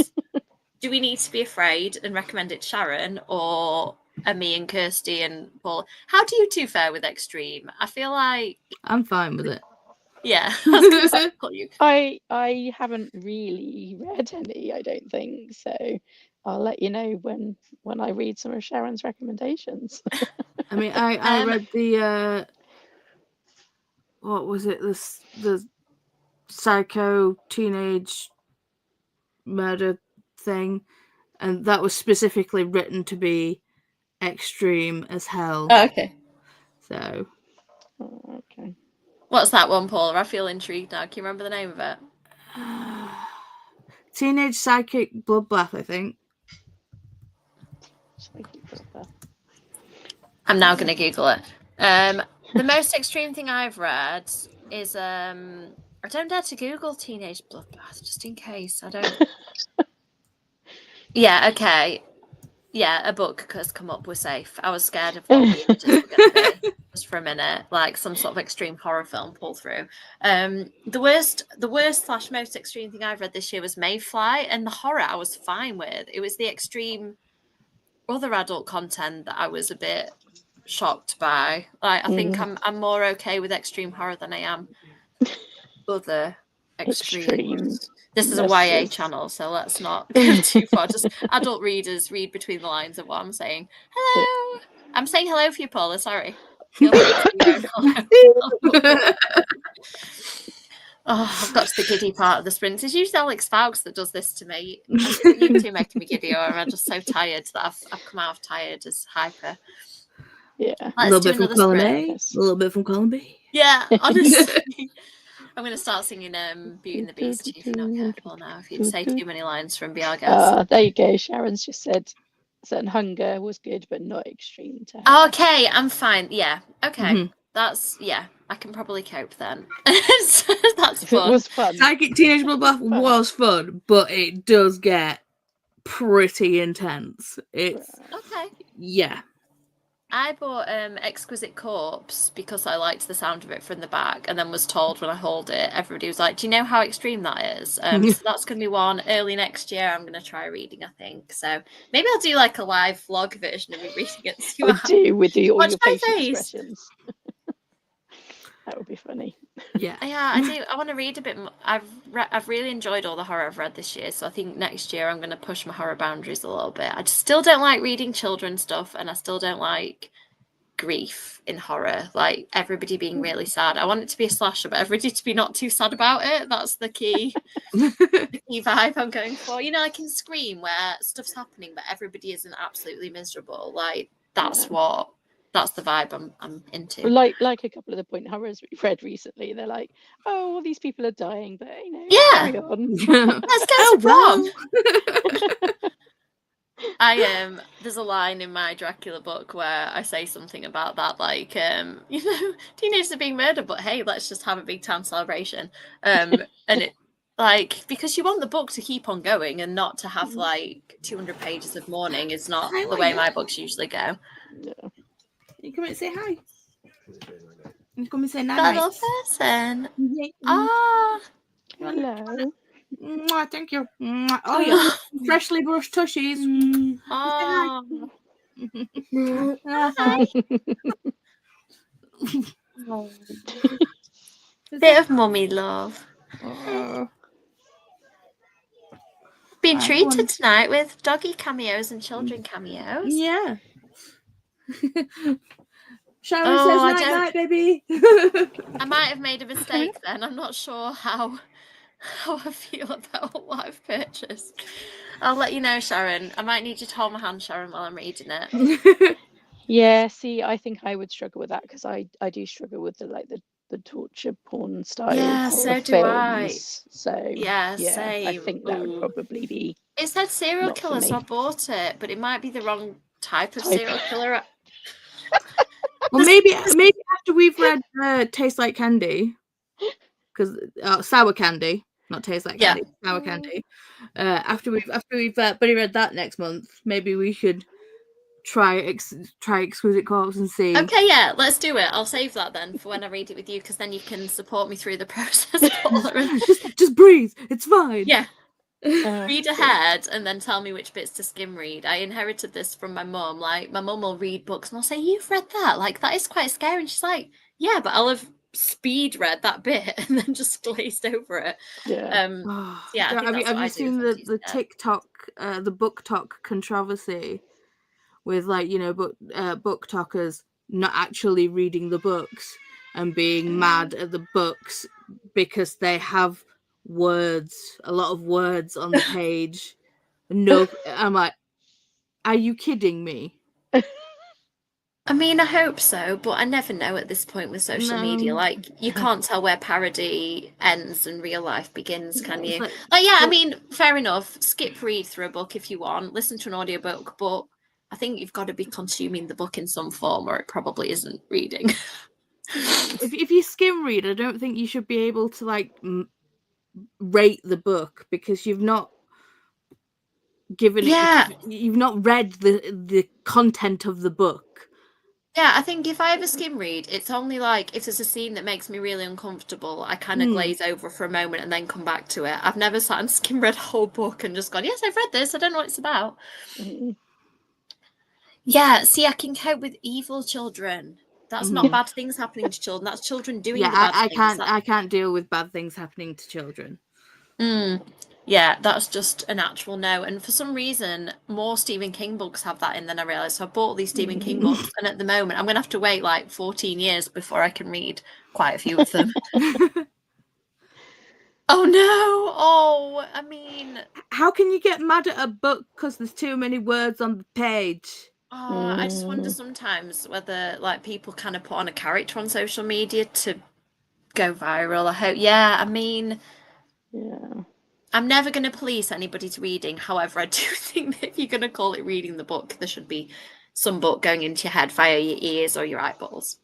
do we need to be afraid and recommend it to Sharon, or me and Kirsty and Paul? How do you two fare with extreme? I feel like I'm fine with it. Yeah. I haven't really read any, I don't think. So I'll let you know when I read some of Sharon's recommendations. I mean, I read the what was it? The psycho teenage murder thing, and that was specifically written to be extreme as hell. Oh, okay. So. Oh, okay. What's that one, Paula? I feel intrigued now. Can you remember the name of it? Teenage Psychic Bloodbath, I think. I'm now going to Google it. The most extreme thing I've read is I don't dare to Google Teenage Bloodbath just in case. I don't. Yeah. Okay. Yeah, a book has come up. We're safe. I was scared of what the images were going to be just for a minute, like some sort of extreme horror film pull through. The worst / most extreme thing I've read this year was Mayfly, and the horror I was fine with. It was the extreme other adult content that I was a bit shocked by. Like, I think I'm more okay with extreme horror than I am other extremes. This is a YA channel, so let's not go too far. Just adult readers read between the lines of what I'm saying. Hello. I'm saying hello for you, Paula. Sorry. Feel free to hello. Oh, I've got to the giddy part of the sprint. It's usually Alex Fowkes that does this to me. You two making me giddy, or I'm just so tired that I've come out of tired as hyper. Yeah. A little bit from column A, a little bit from column B. Yeah, honestly. I'm going to start singing Beauty and the Beast if you're not careful now. If you say too many lines from Be Our Guest. There you go. Sharon's just said certain hunger was good, but not extreme to her. Okay, I'm fine. Yeah. Okay. That's, yeah, I can probably cope then. That's It fun. was fun. Psychic Teenage Bloodbath was fun, but it does get pretty intense. It's Okay. yeah. I bought Exquisite Corpse because I liked the sound of it from the back, and then was told when I hauled it, everybody was like, "Do you know how extreme that is?" So that's going to be one early next year. I'm going to try reading, I think. So maybe I'll do like a live vlog version of me reading it. See what with all Watch your my facial face. expressions. That would be funny. Yeah. Yeah, I do. I want to read a bit more. I've really enjoyed all the horror I've read this year, so I think next year I'm going to push my horror boundaries a little bit. I just still don't like reading children's stuff, and I still don't like grief in horror, like everybody being really sad. I want it to be a slasher, but everybody to be not too sad about it. That's the key vibe I'm going for. You know, like in Scream, where stuff's happening, but everybody isn't absolutely miserable. Like that's the vibe I'm into. Like a couple of the point horrors we've read recently. They're like, oh, well, these people are dying, but you know, carry on. Let's go to prom. There's a line in my Dracula book where I say something about that, like, you know, teenagers are being murdered, but hey, let's just have a big town celebration. And it, like, because you want the book to keep on going and not to have like 200 pages of mourning is not the way my books usually go. Yeah. You come and say hi. You come and say nice. Little person. Hello. Mwah, thank you. Mwah. Oh yeah, freshly brushed tushies. Hi. Bit of mummy love. Been treated tonight with doggy cameos and children cameos. Yeah. Sharon says night, baby. I might have made a mistake then. I'm not sure how I feel about what I've purchased. I'll let you know, Sharon. I might need you to hold my hand, Sharon, while I'm reading it. Yeah, see, I think I would struggle with that because I do struggle with the torture porn style. Yeah, so do films. I. So yeah, same. I think that would probably be. It said serial not for killer, so I me. bought it, but it might be the wrong type of serial killer. Well, maybe after we've read Taste Like Candy, because sour candy, not taste like candy, sour candy. After we've read that next month, maybe we should try Exquisite Corpse and see. Okay, yeah, let's do it. I'll save that then for when I read it with you, because then you can support me through the process. just breathe. It's fine. Yeah. Read ahead and then tell me which bits to skim read. I inherited this from my mum. Like, my mum will read books and I'll say, "You've read that? Like, that is quite scary." And she's like, "Yeah, but I'll have speed read that bit and then just glazed over it." Yeah. Have you seen the TikTok, the BookTok controversy with, like, you know, BookTokers not actually reading the books and being mad at the books because they have a lot of words on the page. No, I'm like, are you kidding me? I mean, I hope so, but I never know at this point with social media. Like, you can't tell where parody ends and real life begins, can you? I mean, fair enough. Skip read through a book if you want. Listen to an audiobook, but I think you've got to be consuming the book in some form, or it probably isn't reading. If you skim read, I don't think you should be able to, like, rate the book because you've not given it. You've not read the content of the book. Yeah, I think if I ever skim read, it's only like if there's a scene that makes me really uncomfortable, I kind of glaze over for a moment and then come back to it. I've never sat and skim read a whole book and just gone, "Yes, I've read this. I don't know what it's about." Yeah, see, I can cope with evil children. That's not bad things happening to children. That's children doing the bad things. I can't deal with bad things happening to children. Yeah, that's just a natural no. And for some reason, more Stephen King books have that in than I realised. So I bought these Stephen King books, and at the moment, I'm going to have to wait like 14 years before I can read quite a few of them. Oh no! Oh, I mean, how can you get mad at a book because there's too many words on the page? I just wonder sometimes whether, like, people kind of put on a character on social media to go viral. I hope. Yeah, I mean, I'm never going to police anybody's reading. However, I do think that if you're going to call it reading the book, there should be some book going into your head via your ears or your eyeballs.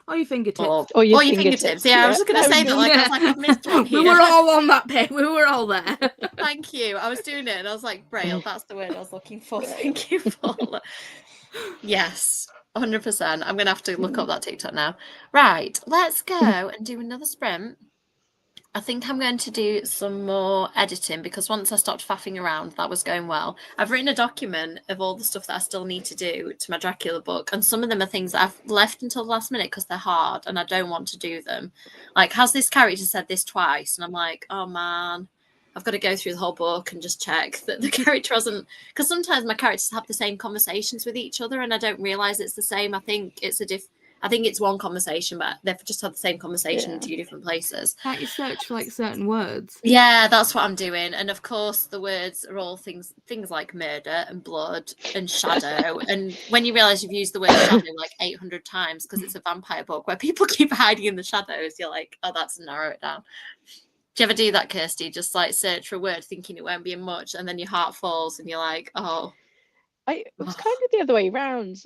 Or your fingertips. Or your fingertips. Yeah, I was just going to say that. Like, I was like, I've missed one here. We were all on that page. We were all there. Thank you. I was doing it and I was like, Braille, that's the word I was looking for. Thank you, Paula. Yes, 100%. I'm going to have to look up that TikTok now. Right, let's go and do another sprint. I think I'm going to do some more editing because once I stopped faffing around, that was going well. I've written a document of all the stuff that I still need to do to my Dracula book. And some of them are things that I've left until the last minute because they're hard and I don't want to do them. Like, has this character said this twice? And I'm like, oh man, I've got to go through the whole book and just check that the character hasn't... Because sometimes my characters have the same conversations with each other and I don't realise it's the same. I think it's one conversation, but they've just had the same conversation in 2 different places. Can't you search for like certain words? Yeah, that's what I'm doing. And of course, the words are all things like murder and blood and shadow. And when you realise you've used the word shadow like 800 times because it's a vampire book where people keep hiding in the shadows, you're like, oh, that's to narrow it down. Do you ever do that, Kirsty? Just like search for a word thinking it won't be in much, and then your heart falls and you're like, oh. It was kind of the other way around.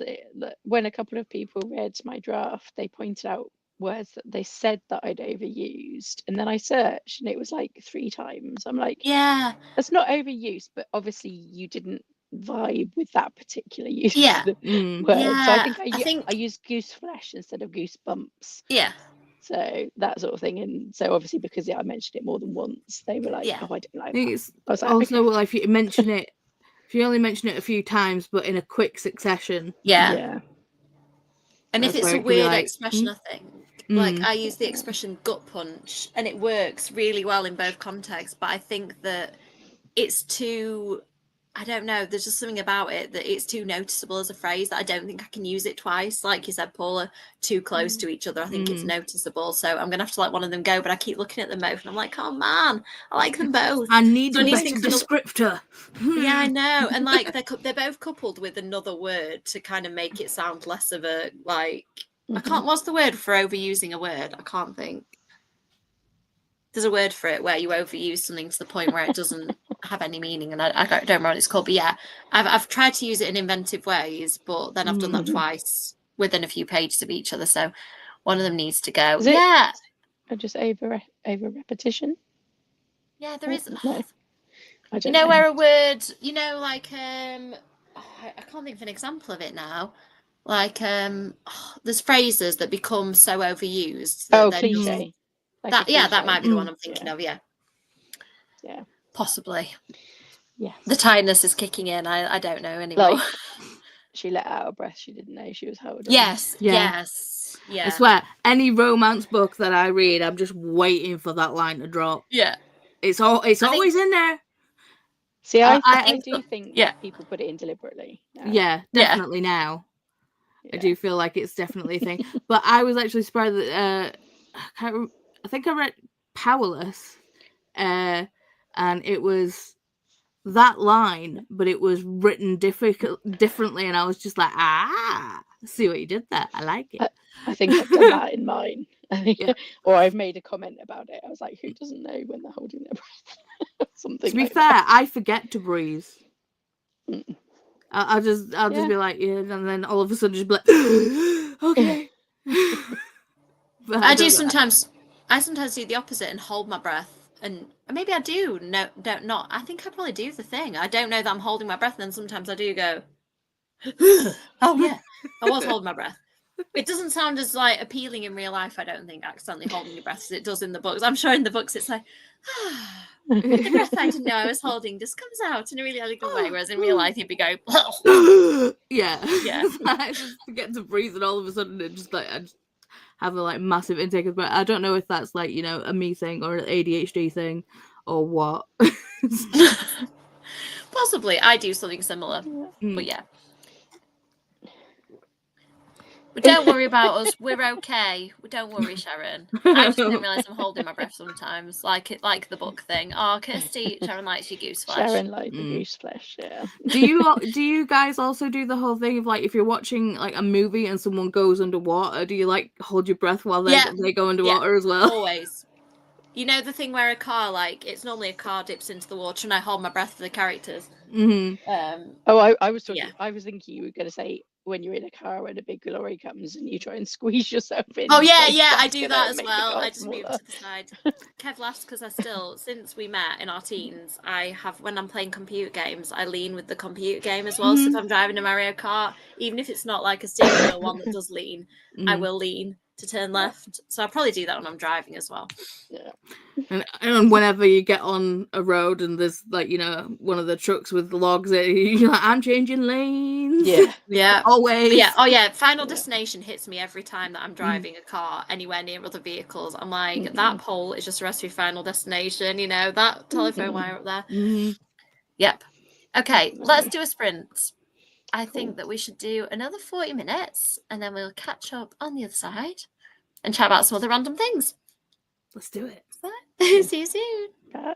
When a couple of people read my draft, they pointed out words that they said that I'd overused, and then I searched and it was like 3 times. I'm like, yeah, that's not overuse, but obviously you didn't vibe with that particular use Yeah. of the Mm. word. Yeah, So I think- I used goose flesh instead of goosebumps. yeah. So that sort of thing. And so obviously because I mentioned it more than once, they were like, Yeah. oh, I don't like I think that. it's I was like, also okay. well, if you mention it, if you only mention it a few times, but in a quick succession. Yeah. And if That's it's where a it could be weird like, expression, I think, like I use the expression gut punch and it works really well in both contexts, but I think that it's too, I don't know, there's just something about it that it's too noticeable as a phrase that I don't think I can use it twice. Like you said, Paula, too close to each other. I think it's noticeable. So I'm going to have to let one of them go, but I keep looking at them both and I'm like, oh man, I like them both. I need So a I need better to think of another- descriptor. Yeah, I know. And like they're both coupled with another word to kind of make it sound less of a like I can't what's the word for overusing a word? I can't think. There's a word for it where you overuse something to the point where it doesn't have any meaning, and I don't remember what it's called. But yeah, I've tried to use it in inventive ways, but then I've done that twice within a few pages of each other. So one of them needs to go. Yeah. Or just over repetition? Yeah, there is. No. I don't You know where a word, you know, like I can't think of an example of it now. Like there's phrases that become so overused. That they're just- cliche. Like that a that cliche. might be the one I'm thinking of. Yeah, possibly. Yes. The tiredness is kicking in. I don't know anymore. Like, she let out a breath. She didn't know she was holding. Yes. Yeah. I swear, any romance book that I read, I'm just waiting for that line to drop. Yeah. It's always in there. See, I think do think people put it in deliberately. Now. Yeah, definitely now. Yeah. I do feel like it's definitely a thing. But I was actually surprised that I think I read Powerless, and it was that line, but it was written differently, and I was just like, see what you did there. I like it. I think I've done that in mine. Or I've made a comment about it. I was like, who doesn't know when they're holding their breath? Something. To be like fair, that. I forget to breathe. I'll just be like, yeah, and then all of a sudden just be like, okay. But I sometimes do the opposite and hold my breath, and maybe I do. No, don't not. I think I probably do the thing. I don't know that I'm holding my breath, and then sometimes I do go. Oh yeah, I was holding my breath. It doesn't sound as like appealing in real life. I don't think accidentally holding your breath as it does in the books. I'm sure in the books it's like. The breath I didn't know I was holding just comes out in a really elegant way, whereas in real life you'd be going. Yeah. Yeah. I just forget to breathe, and all of a sudden it just like I just have a like massive intake of breath. I don't know if that's like, you know, a me thing or an ADHD thing or what. Possibly, I do something similar, but yeah. But don't worry about us. We're okay. Don't worry, Sharon. I just didn't realise I'm holding my breath sometimes, like the book thing. Oh, Kirsty, Sharon likes your goose flesh. Sharon likes the goose flesh. Yeah. Do you guys also do the whole thing of like if you're watching like a movie and someone goes underwater, do you like hold your breath while they go underwater as well? Always. You know the thing where a car, like, it's normally a car dips into the water and I hold my breath for the characters. Oh, I was talking. Yeah. I was thinking you were going to say when you're in a car and a big lorry comes and you try and squeeze yourself in. Oh yeah, like, yeah, I that's do gonna that as make the well. car I just move smaller. to the side. Kev laughs because I still, since we met in our teens, I have, when I'm playing computer games, I lean with the computer game as well. So if I'm driving a Mario Kart, even if it's not like a steering wheel one that does lean, I will lean to turn left. So I'll probably do that when I'm driving as well. Yeah. And whenever you get on a road and there's like, you know, one of the trucks with logs, you're like, I'm changing lanes. Yeah. Yeah. Always. Yeah. Oh yeah. Final Yeah. Destination hits me every time that I'm driving a car anywhere near other vehicles. I'm like, that pole is just the rest of your Final Destination. You know, that telephone wire up there. Yep. Okay. Let's do a sprint. I think that we should do another 40 minutes and then we'll catch up on the other side and chat about some other random things. Let's do it. See you soon. Bye.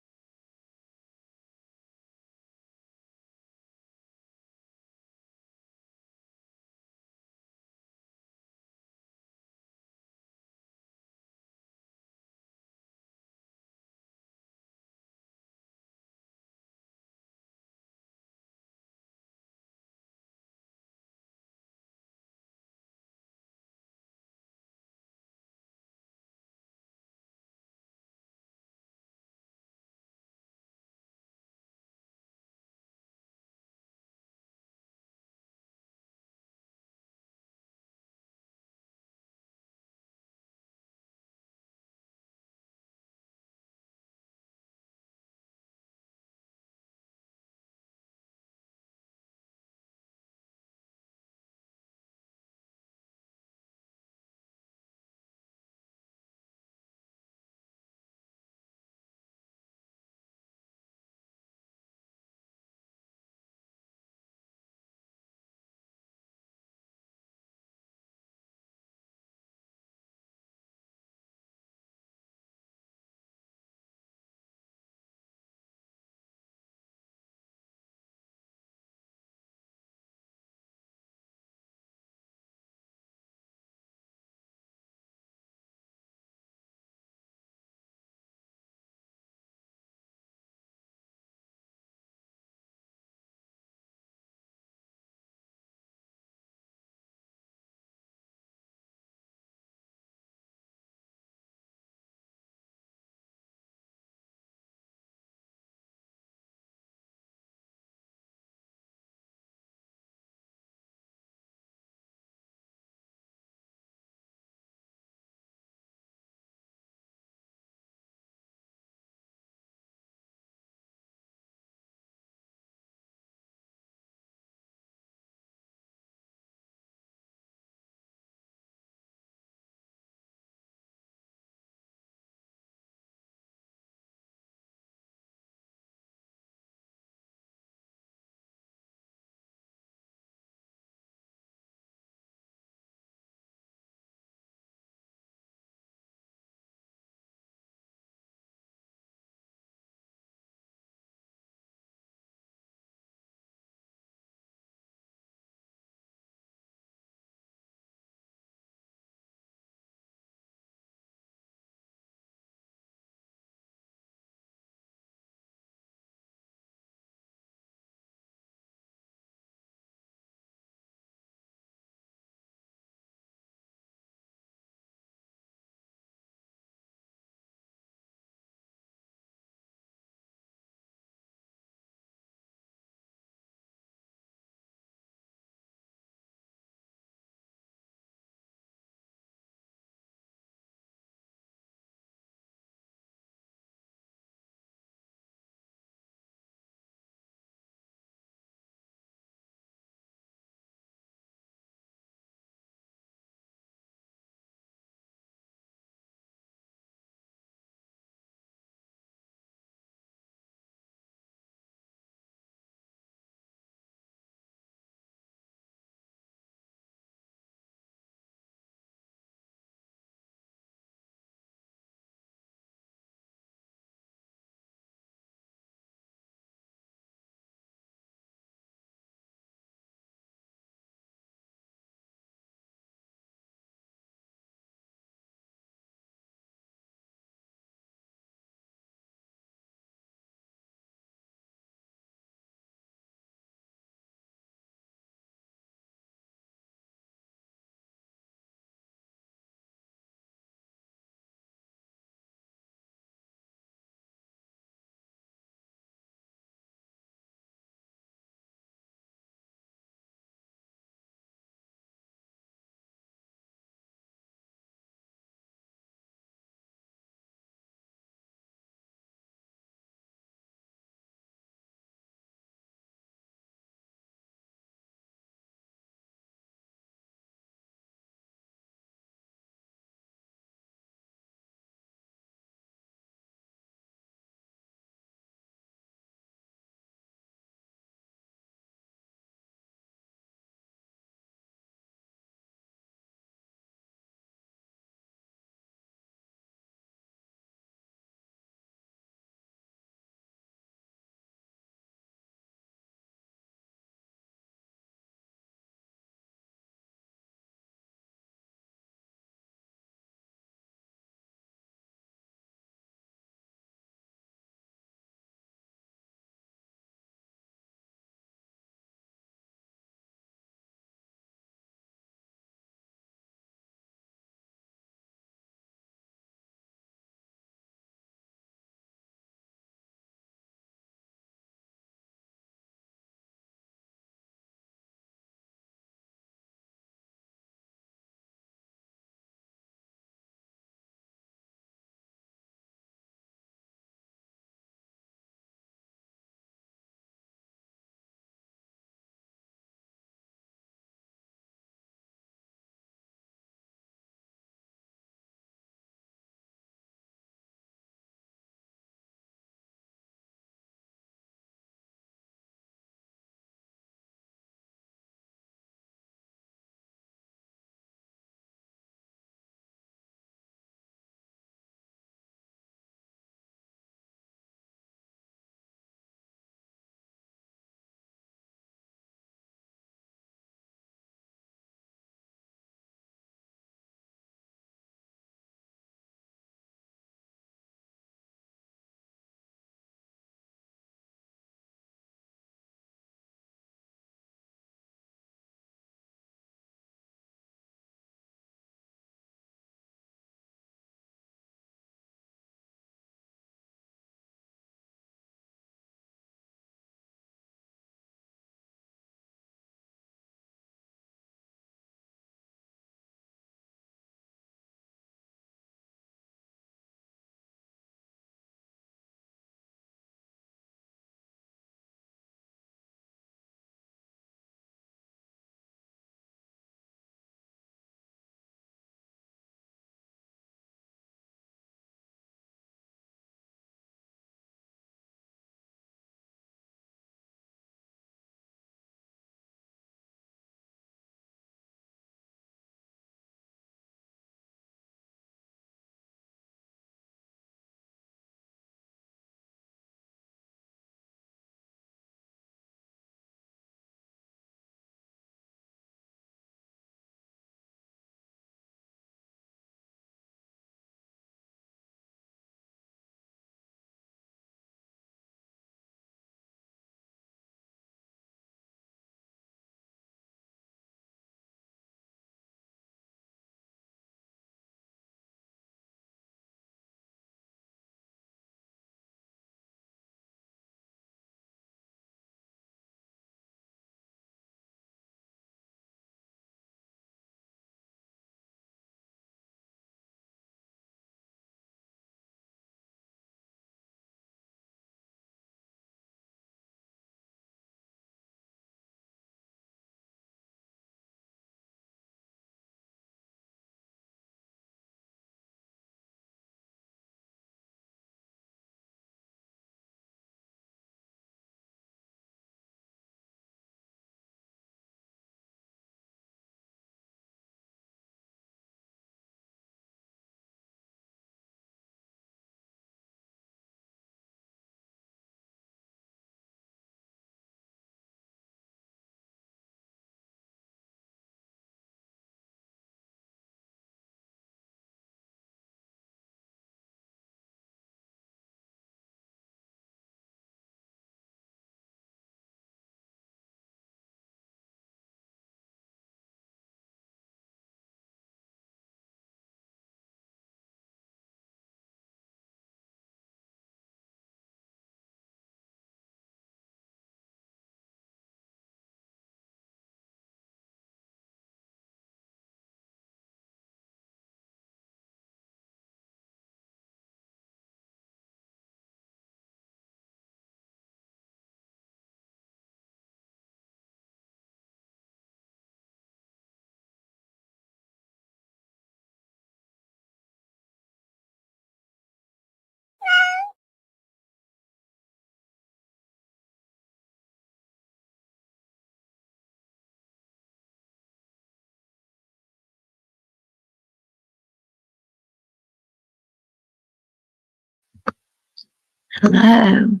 Hello.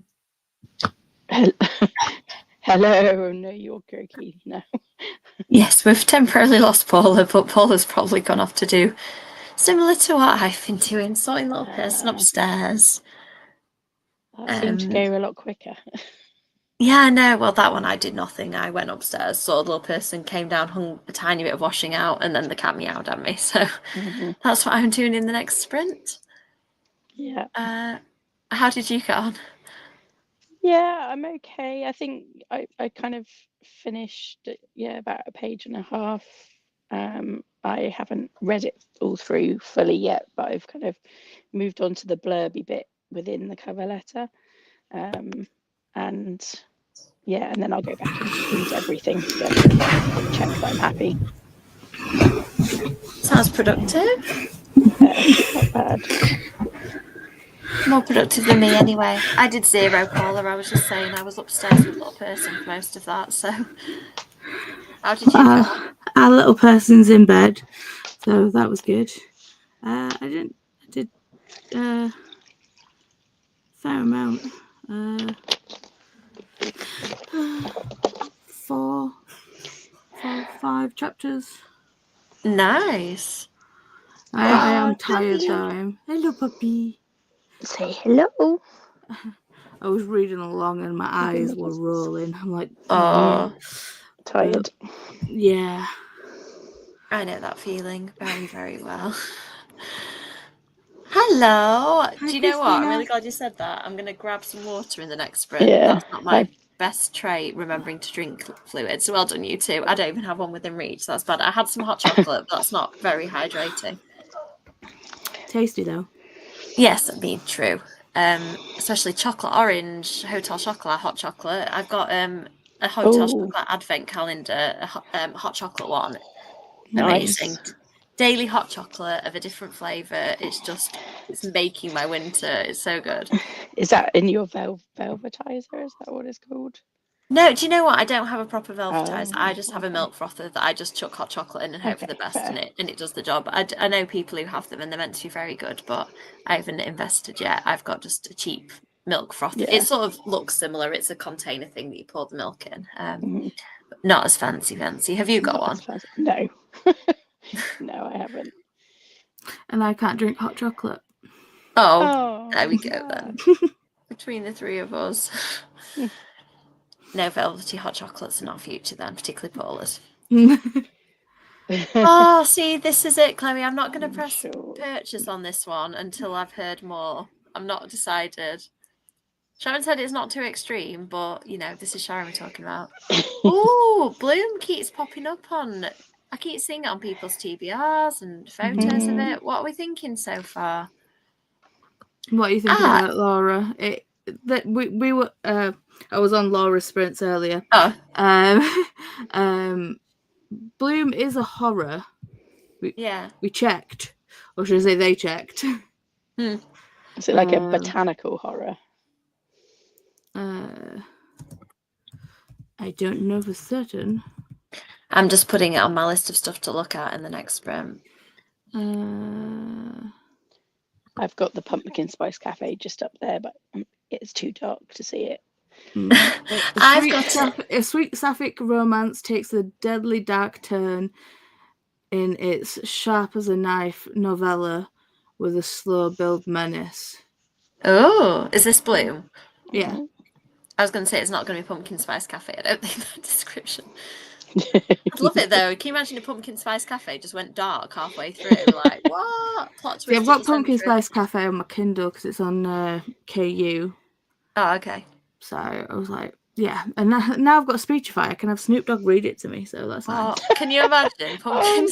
Hello, no, you're Gurky. No. Yes, we've temporarily lost Paula, but Paula's probably gone off to do similar to what I've been doing, sorting little person upstairs. That seemed to go a lot quicker. Yeah, I know. Well, that one I did nothing. I went upstairs, saw the little person, came down, hung a tiny bit of washing out, and then the cat meowed at me. So that's what I'm doing in the next sprint. Yeah. How did you get on? Yeah, I'm okay. I think I kind of finished, about a page and a half. I haven't read it all through fully yet, but I've kind of moved on to the blurby bit within the cover letter. And then I'll go back and just read everything together and check that I'm happy. Sounds productive. Not bad. More productive than me anyway. I did 0, Paula. I was just saying I was upstairs with little person for most of that. So how did you get on? Our little person's in bed, so that was good. I did fair amount. 4, 5 chapters. Nice. I am tired though. Hello, puppy. Say hello. I was reading along and my eyes were rolling. I'm like, tired. Yeah. I know that feeling very, very well. Hello. Hi, Do you know what? I'm Christina. really glad you said that. I'm going to grab some water in the next sprint. Yeah, That's not my best trait, remembering to drink fluid. So well done, you two. I don't even have one within reach. So that's bad. I had some hot chocolate, but that's not very hydrating. Tasty though. Yes, I mean, true. Especially chocolate orange, hotel chocolate, hot chocolate. I've got a hotel chocolate advent calendar, a hot chocolate one. Amazing. Nice. Daily hot chocolate of a different flavour. It's making my winter. It's so good. Is that in your velvetizer? Is that what it's called? No, do you know what? I don't have a proper velvetizer. I just have a milk frother that I just chuck hot chocolate in and hope for the best in it, and it does the job. I know people who have them and they're meant to be very good, but I haven't invested yet. I've got just a cheap milk frother. Yeah. It sort of looks similar. It's a container thing that you pour the milk in. But not as fancy. Have you got one? No. No, I haven't. And I can't drink hot chocolate. Oh, there we go then. Between the three of us. No velvety hot chocolates in our future then, particularly Paula's. Oh, see, this is it, Chloe. I'm not going to press purchase on this one until I've heard more. I'm not decided. Sharon said it's not too extreme, but, this is Sharon we're talking about. Oh, Bloom keeps popping up on... I keep seeing it on people's TBRs and photos of it. What are we thinking so far? What are you thinking about, Laura? We were... I was on Laura's sprints earlier. Bloom is a horror. We checked. Or should I say they checked? Is it like a botanical horror? I don't know for certain. I'm just putting it on my list of stuff to look at in the next sprint. I've got the Pumpkin Spice Cafe just up there, but it's too dark to see it. A sweet sapphic romance takes a deadly dark turn in its sharp as a knife novella with a slow build menace. Oh, is this Bloom? Yeah. I was going to say it's not going to be Pumpkin Spice Cafe. I don't think that description. I'd love it though. Can you imagine a Pumpkin Spice Cafe just went dark halfway through? Like, what? Plot twist. I've got Pumpkin Spice Cafe on my Kindle because it's on KU. Oh, okay. So I was like, yeah. And now I've got a Speechify. I can have Snoop Dogg read it to me. So that's nice. Can you imagine Pumpkin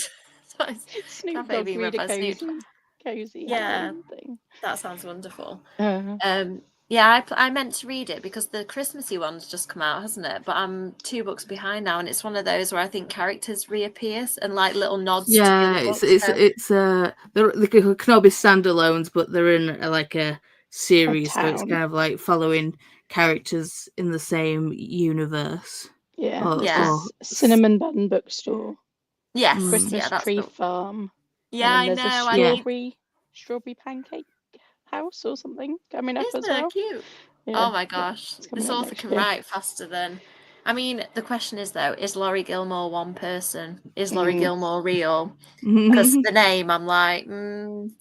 Spice Snoop Cafe Dogg being read read by a Snoop? cozy thing. That sounds wonderful. Yeah, I meant to read it because the Christmassy one's just come out, hasn't it? But I'm 2 books behind now, and it's one of those where I think characters reappear and like little nods. Yeah, to the it's they can all be standalones, but they're in like a series, so it's kind of like following characters in the same universe. Yeah, Cinnamon Bun Bookstore. Yes, Christmas Tree Farm. Yeah, I know. Strawberry Pancake House or something coming up Isn't as it well. cute? Yeah, Oh my gosh, it's coming this up author next can year. write faster than. I mean, the question is though: is Laurie Gilmore one person? Is Laurie Gilmore real? Because the name, I'm like,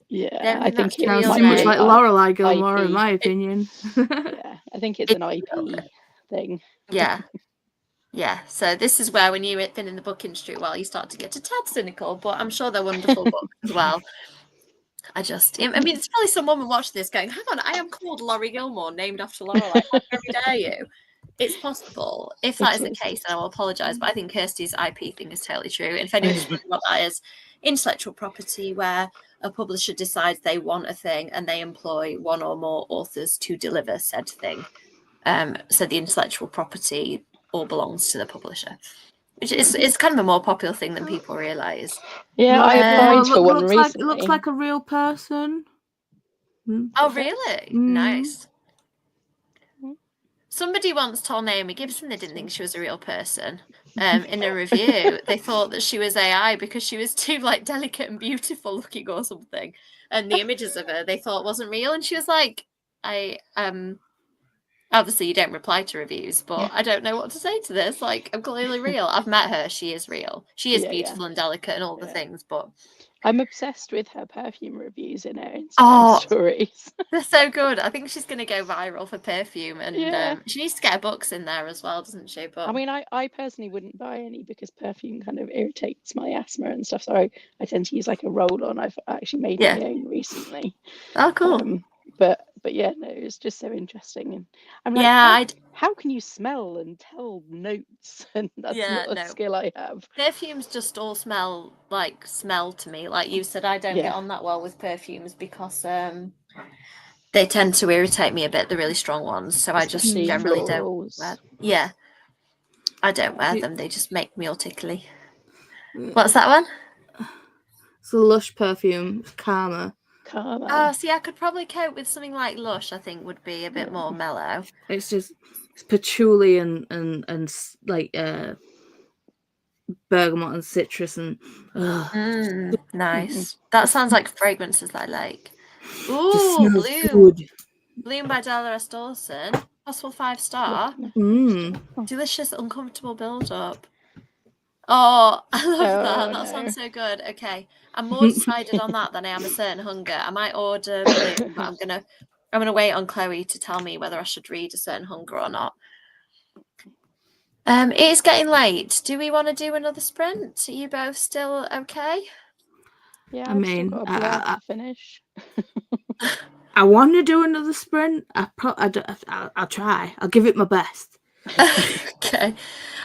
yeah, don't I think think that's it the real Sounds too might much be name. like Lorelai Gilmore, in IP. my opinion. Yeah, I think it's an IP thing. Yeah. Yeah, so this is where when you've been in the book industry, well, you start to get a tad cynical, but I'm sure they're wonderful books as well. I mean, it's probably some woman watching this going, hang on, I am called Laurie Gilmore, named after Lorelai. How very dare you? It's possible. If that is the case, then I will apologise, but I think Kirsty's IP thing is totally true. And if anyone's wondering what that is, intellectual property where a publisher decides they want a thing and they employ one or more authors to deliver said thing. So the intellectual property all belongs to the publisher, which is it's kind of a more popular thing than people realise. Yeah, I applied for one recently. It looks like a real person. Oh, really? Nice. Mm. Somebody once told Naomi Gibson they didn't think she was a real person. In a review, they thought that she was AI because she was too like delicate and beautiful looking or something, and the images of her they thought wasn't real. And she was like, obviously you don't reply to reviews, but I don't know what to say to this. Like, I'm clearly real. I've met her. She is real. She is beautiful and delicate and all the things, but I'm obsessed with her perfume reviews in her Instagram stories. They're so good. I think she's going to go viral for perfume, and she needs to get her books in there as well, doesn't she? But I mean, I personally wouldn't buy any because perfume kind of irritates my asthma and stuff. So I tend to use like a roll-on. I've actually made my own recently. Oh, cool. But yeah, no, it's just so interesting, and I'm like, how can you smell and tell notes? And that's not a skill I have. Perfumes just all smell to me. Like you said, I don't get on that well with perfumes because they tend to irritate me a bit, the really strong ones. So I just generally don't wear. Yeah, I don't wear them. They just make me all tickly. What's that one? It's a Lush perfume. It's Karma. Oh, see, I could probably cope with something like Lush. I think would be a bit more mellow. It's just patchouli and like bergamot and citrus and nice. That sounds like fragrances I like. Ooh, Bloom. Bloom by Dolores Dawson. Possible 5-star. Delicious, uncomfortable build-up. Oh, I love that. That sounds so good. Okay, I'm more decided on that than I am a certain hunger. I might order Bloom, but I'm gonna wait on Chloe to tell me whether I should read a certain hunger or not. It is getting late. Do we want to do another sprint? Are you both still okay? Yeah, I've still got a blurb to finish. I want to do another sprint. I'll try. I'll give it my best. Okay.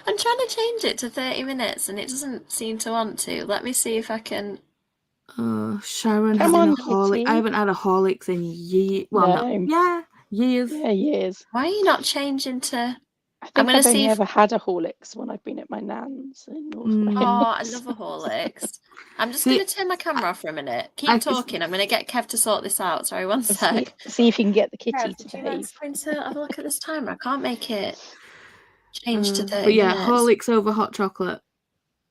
I'm trying to change it to 30 minutes and it doesn't seem to want to. Let me see if I can. Sharon having a Horlicks. I haven't had a Horlicks in years. Well, years. Yeah, years. Why are you not changing to? I think I've only ever had a Horlicks when I've been at my nan's in North Wales. Oh, I love a Horlicks. I'm just going to turn my camera off for a minute. Keep talking. I'm going to get Kev to sort this out. Sorry, one sec. See if you can get the kitty Kev, to did you behave. going to have a look at this timer? I can't make it change to 30 but yeah, minutes. Horlicks over hot chocolate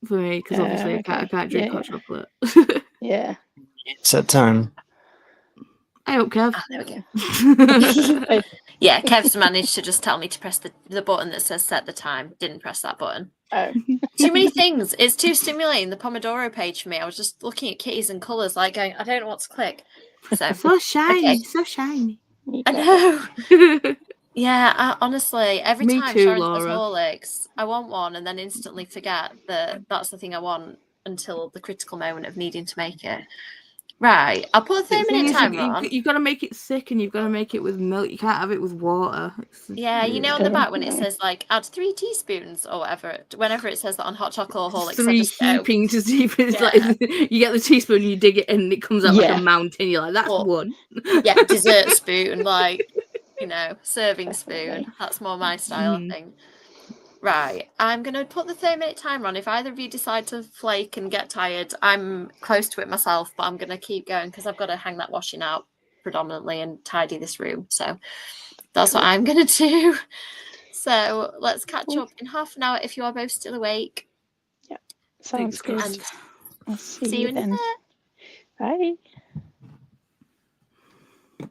for me because obviously I can't drink hot chocolate. Yeah. Set time. I hope, Kev. There we go. Yeah, Kev's managed to just tell me to press the button that says set the time. Didn't press that button. Oh. Too many things. It's too stimulating, the Pomodoro page for me. I was just looking at kitties and colours, like going, I don't know what to click. So shiny, so shiny. I know. Yeah, honestly, every time Sharon says Horlicks, I want one and then instantly forget that that's the thing I want until the critical moment of needing to make it. Right, I'll put a 30-minute timer on. You've got to make it thick and you've got to make it with milk. You can't have it with water. Yeah, you know on the back when it says like add 3 teaspoons or whatever, whenever it says that on hot chocolate or Horlicks, 3 heaping to see if it's like you get the teaspoon, you dig it in, and it comes out like a mountain. You're like, that's one. Yeah, dessert spoon, like serving spoon. That's more my style, I think. Right, I'm going to put the 30-minute timer on. If either of you decide to flake and get tired, I'm close to it myself, but I'm going to keep going because I've got to hang that washing out predominantly and tidy this room. So that's what I'm going to do. So let's catch up in half an hour if you are both still awake. Yeah, sounds good. And I'll see you in then. a bit. Bye.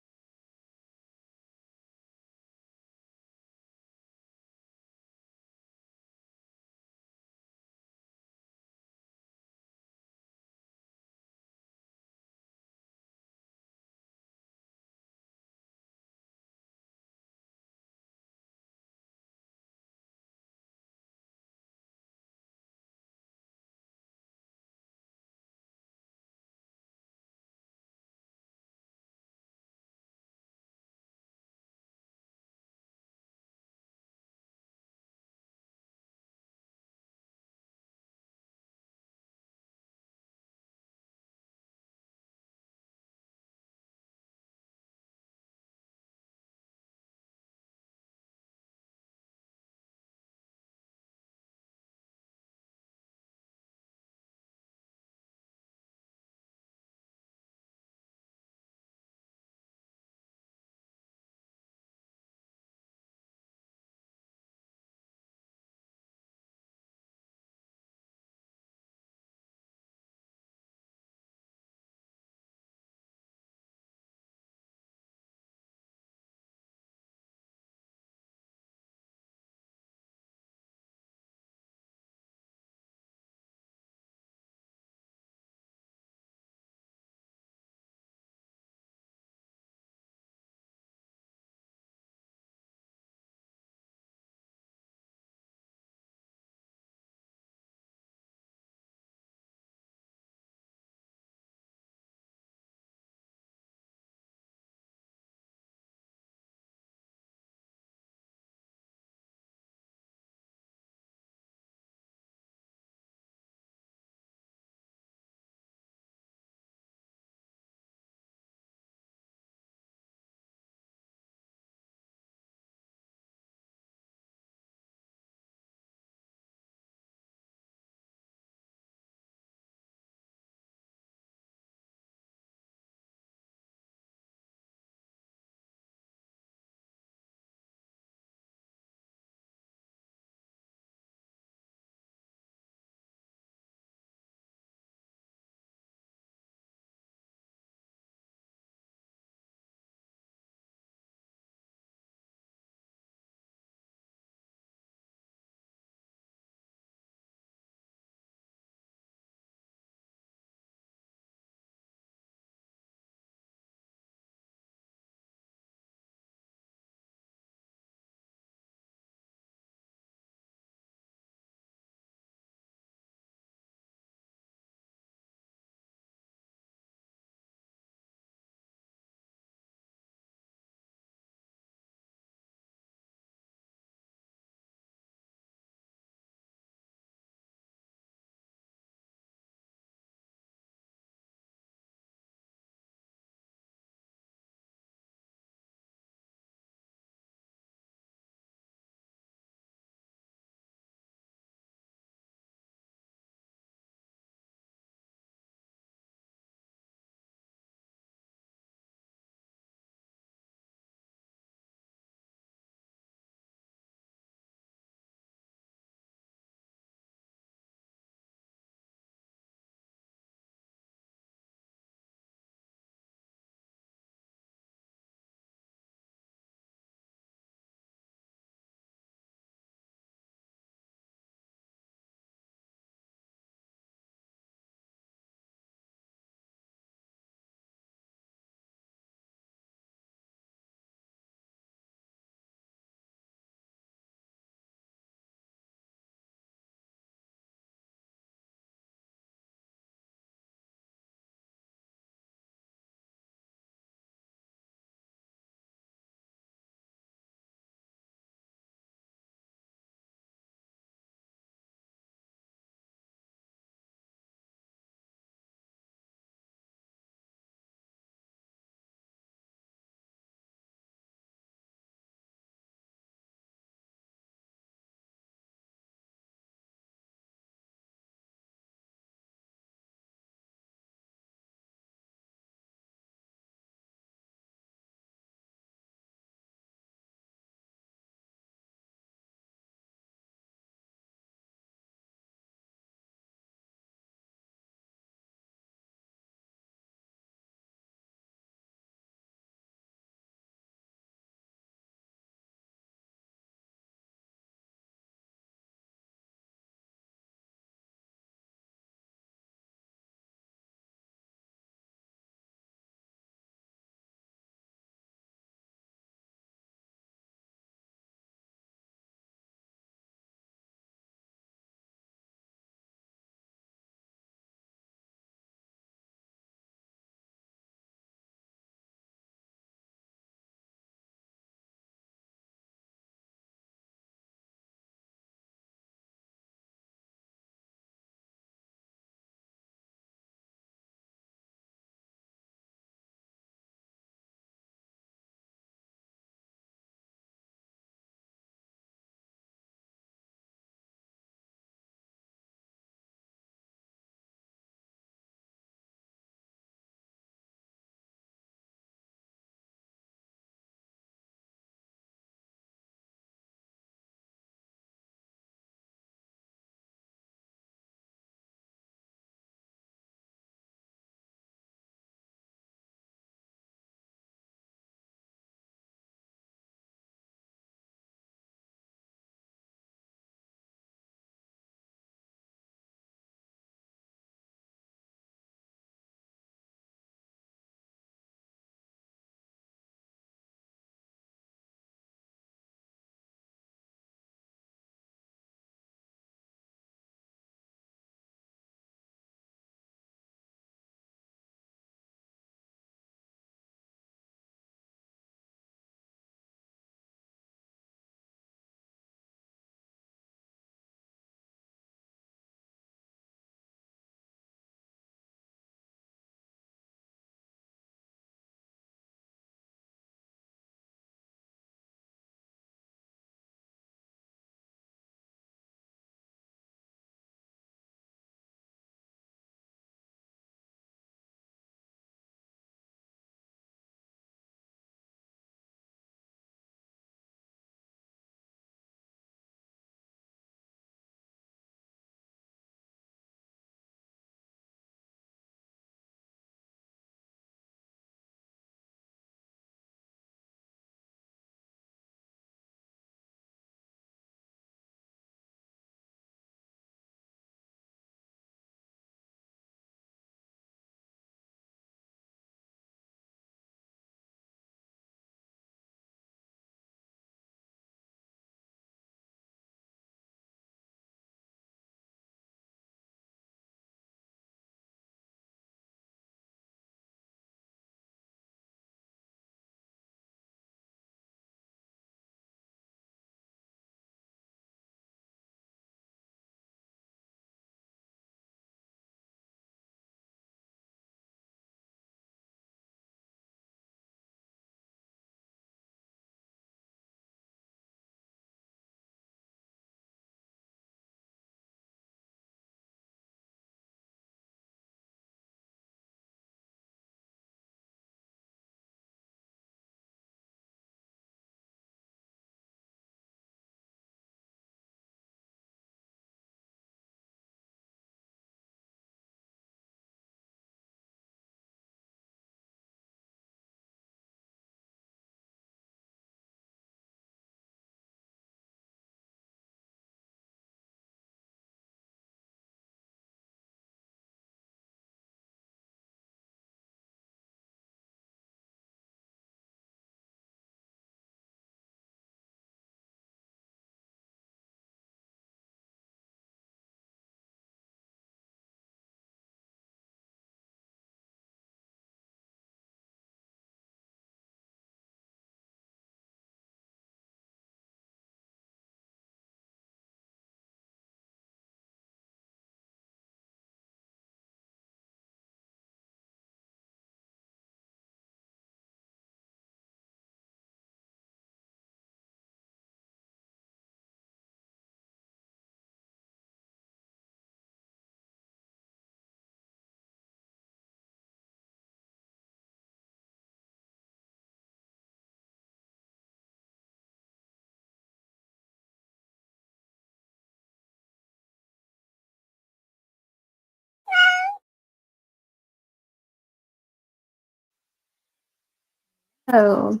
Oh.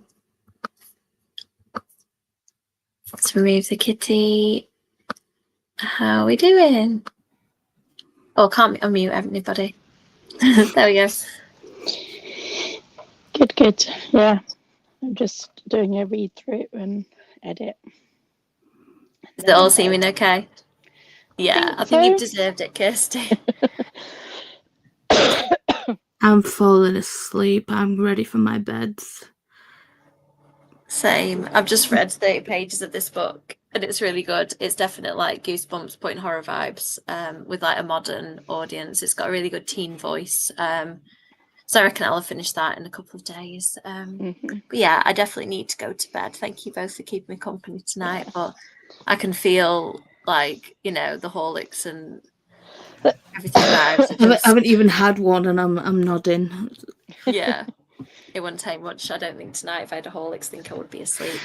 Let's remove the kitty. How are we doing? Oh, can't unmute everybody. There we go. Good. Yeah, I'm just doing a read through and edit. Is it all seeming okay? Yeah, I think so. you've deserved it, Kirsty. I'm falling asleep. I'm ready for my beds. Same. I've just read 30 pages of this book and it's really good. It's definitely like Goosebumps point horror vibes with like a modern audience. It's got a really good teen voice. So I reckon I'll finish that in a couple of days. But yeah, I definitely need to go to bed. Thank you both for keeping me company tonight. But I can feel like, the Horlicks and everything vibes. I haven't even had one and I'm nodding. Yeah. It wouldn't take much, I don't think, tonight. If I had a Horlicks, think I would be asleep.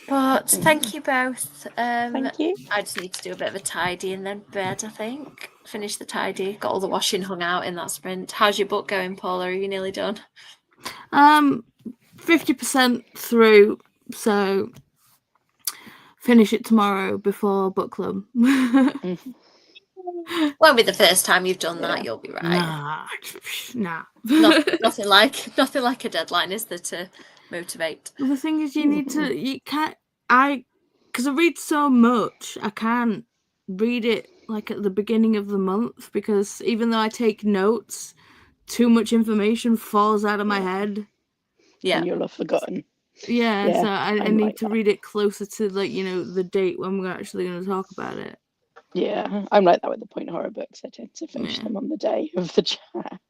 But thank you both. Thank you. I just need to do a bit of a tidy and then bed, I think. Finish the tidy. Got all the washing hung out in that sprint. How's your book going, Paula? Are you nearly done? 50% through, so finish it tomorrow before book club. Won't be the first time you've done that. You'll be right. Nah. nothing like a deadline, is there, to motivate? Well, the thing is, because I read so much, I can't read it like at the beginning of the month, because even though I take notes, too much information falls out of my head. Yeah, and you'll have forgotten. Yeah, so I need to read it closer to the date when we're actually going to talk about it. Yeah, I'm like that with the point horror books. I tend to finish them on the day of the chat.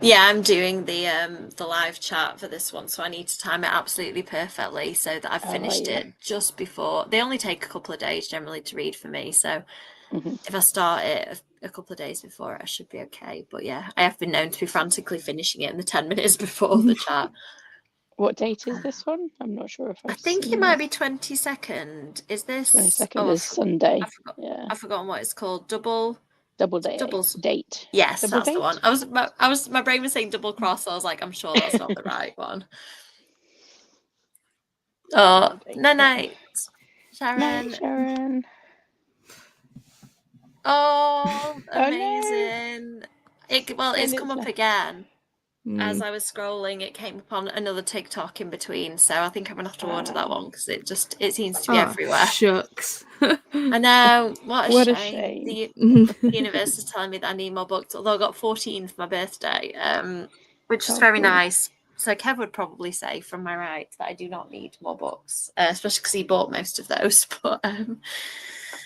Yeah, I'm doing the live chat for this one, so I need to time it absolutely perfectly so that I've finished it just before. They only take a couple of days generally to read for me, so if I start it a couple of days before it, I should be okay. But yeah, I have been known to be frantically finishing it in the 10 minutes before the chat. What date is this one? I'm not sure if I think it might be 22nd. Is this 22nd is Sunday. I've forgotten what it's called. Double date. Yes, double that's date? the one. My brain was saying double cross. So I was like, I'm sure that's not the right one. Oh, night, Sharon. Night, Sharon. Oh, amazing! No. It's come up again. As I was scrolling, it came upon another TikTok in between, so I think I'm gonna have to order that one because it seems to be everywhere. Shucks. I know. What a shame. The universe is telling me that I need more books, although I got 14 for my birthday, which is very nice. So Kev would probably say from my right that I do not need more books, especially because he bought most of those. But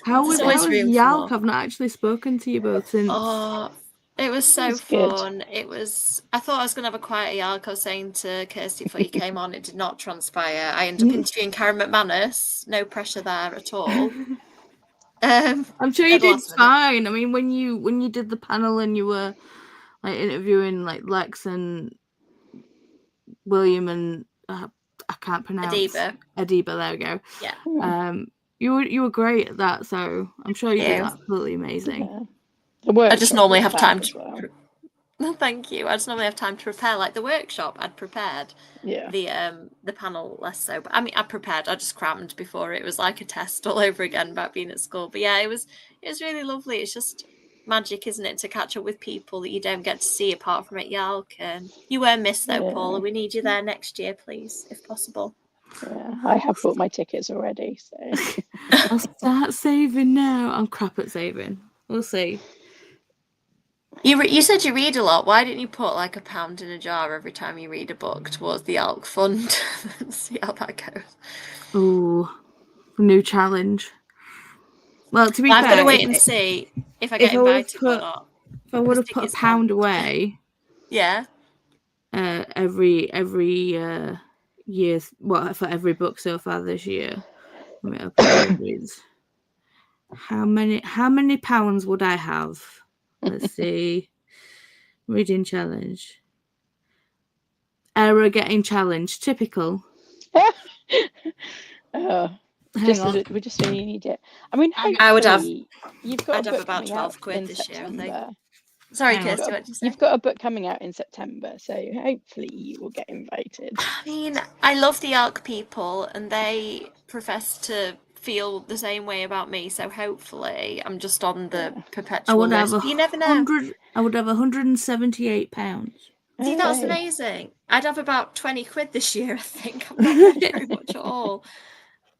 how was Yalk? I've not actually spoken to you both since. Oh, it was so fun. It was. I thought I was going to have a quiet Yalk. I was saying to Kirsty before you came on, it did not transpire. I ended up interviewing Karen McManus. No pressure there at all. I'm sure you did fine. I mean, when you did the panel and you were like interviewing like Lex and William and I can't pronounce Adiba. There we go. Yeah. You were great at that, so I'm sure you did absolutely amazing. Yeah. I just normally have time to. No, thank you. I just normally have time to prepare. Like the workshop, I'd prepared. Yeah. The panel less so, but I mean, I prepared. I just crammed before. It was like a test all over again about being at school. But yeah, it was really lovely. It's just magic, isn't it, to catch up with people that you don't get to see apart from at Yalk. You were missed though, Paula. We need you there next year, please, if possible. Yeah, I have bought my tickets already. So I'll start saving now. I'm crap at saving. We'll see. You said you read a lot. Why didn't you put like £1 in a jar every time you read a book towards the Yalk fund? See how that goes. Ooh, new challenge. Well, to be fair, I've got to wait and see if I get invited or not. If I would have put £1 away, yeah, every year, for every book so far this year. Let me open these. How many pounds would I have? Let's see. Reading challenge. Error getting challenged. Typical. We just really need it. I mean, I would have. You've got I'd have about 12 quid this year, I think. Sorry, Hang on. Kirsty, what did you say? You've got a book coming out in September, so hopefully you will get invited. I mean, I love the ARC people, and they profess to feel the same way about me. So hopefully, I'm just on the I perpetual would have list. But you never know. I would have £178. See, that's Hey. amazing. I'd have about 20 quid this year, I think. I've not read very much at all.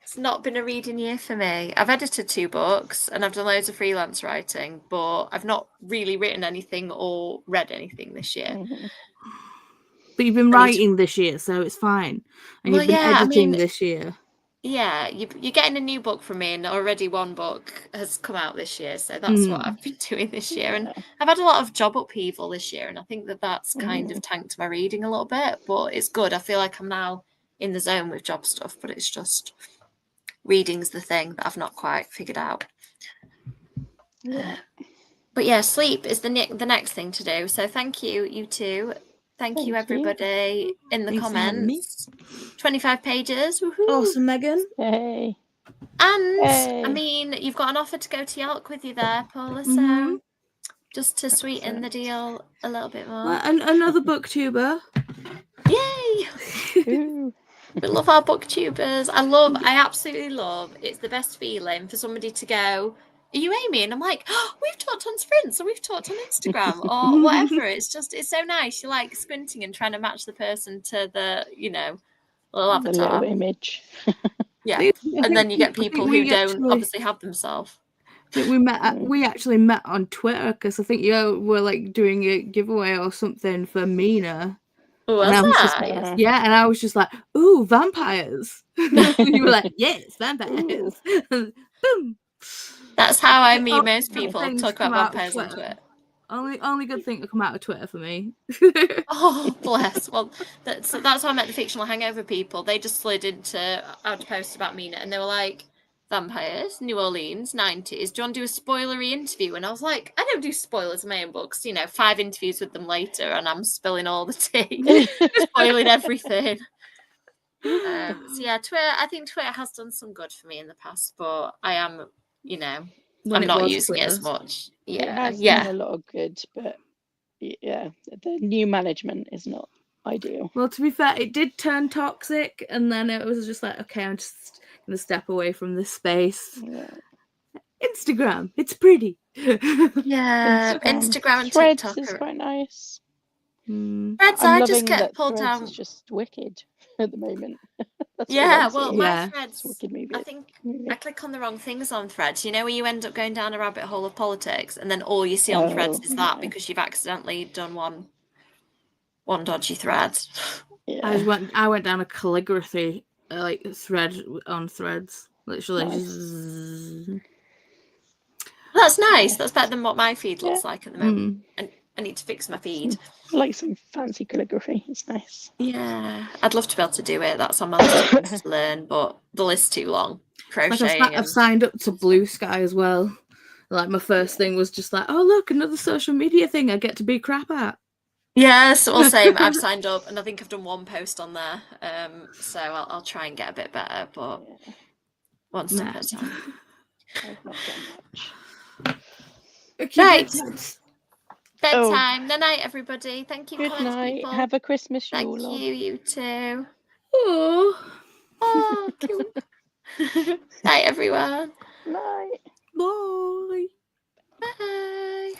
It's not been a reading year for me. I've edited 2 books and I've done loads of freelance writing, but I've not really written anything or read anything this year. Mhm. But you've been I need to- writing this year, so it's fine. And Well, you've been yeah, I editing mean, this year. yeah, you're getting a new book from me, and already 1 book has come out this year. So that's what I've been doing this year. And Yeah. I've had a lot of job upheaval this year, and I think that that's kind Mhm. of tanked my reading a little bit, but it's good. I feel like I'm now in the zone with job stuff, but it's just reading's the thing that I've not quite figured out. Yeah. But yeah, sleep is the next thing to do. So thank you, you two. Thank you, Thank you. everybody in the Thanks for having me. comments. 25 pages. Woohoo. Awesome, Megan. Hey. And Hey. I mean, you've got an offer to go to Yelk with you there, Paula. So Mhm. just to sweeten the deal a little bit more. Well, another booktuber. Yay! Ooh. We love our booktubers. I absolutely love. It's the best feeling for somebody to go, "Are you Amy?" And I'm like, "Oh, we've talked on Sprints or we've talked on Instagram or whatever." It's so nice. You're like squinting and trying to match the person to the, little The avatar. little image. Yeah. And then you get people who don't actually, obviously have themselves. I think we actually met on Twitter because I think you were like doing a giveaway or something for Mina. Was And I was just that? yeah, and I was just like, ooh, vampires. You were like, yes, vampires. Boom. That's how I meet Oh, most good people things talk come about out of vampires on Twitter. Twitter. Only good thing to come out of Twitter for me. Oh, bless. Well, that's how I met the fictional hangover people. They just slid into our post about Mina, and they were like, "Vampires, New Orleans, 90s. Do you want to do a spoilery interview?" And I was like, "I don't do spoilers in my own books. 5 interviews with them later, and I'm spilling all the tea, spoiling everything." So yeah, Twitter. I think Twitter has done some good for me in the past, but I am, When I'm it not was using it as Twitter. much. It Yeah, has yeah. done a lot of good, but yeah, the new management is not ideal. Well, to be fair, it did turn toxic, and then it was just like, okay, I'm just gonna step away from this space. Yeah. Instagram, it's pretty. Yeah, Instagram and Threads TikTok is are. quite nice. Threads, I'm I just loving get that pulled Threads down. is just wicked at the moment. That's all Yeah, I'm well, seeing. my Yeah. Threads, It's wicked movie. I think I click on the wrong things on Threads. Where you end up going down a rabbit hole of politics, and then all you see on Threads is that yeah. because you've accidentally done one dodgy thread. Yeah. I went down a calligraphy thread on Threads, literally. Nice. Just... That's nice. That's better than what my feed looks Yeah. like at the moment. And I need to fix my feed. I like some fancy calligraphy. It's nice. Yeah, I'd love to be able to do it. That's on my list of things to learn, but the list's too long. Crocheting. I've signed up to Blue Sky as well. Like my first thing was just like, oh look, another social media thing I get to be crap at. Yes, well, same. I've signed up, and I think I've done 1 post on there. So I'll try and get a bit better, but one step at a time. I've not done much. Okay, Right. Bedtime. Night night, everybody. Thank you, Good comments night. people. Have a Christmas Thank Yule. you too. Oh, Cute. Night, everyone. Night. bye. Bye.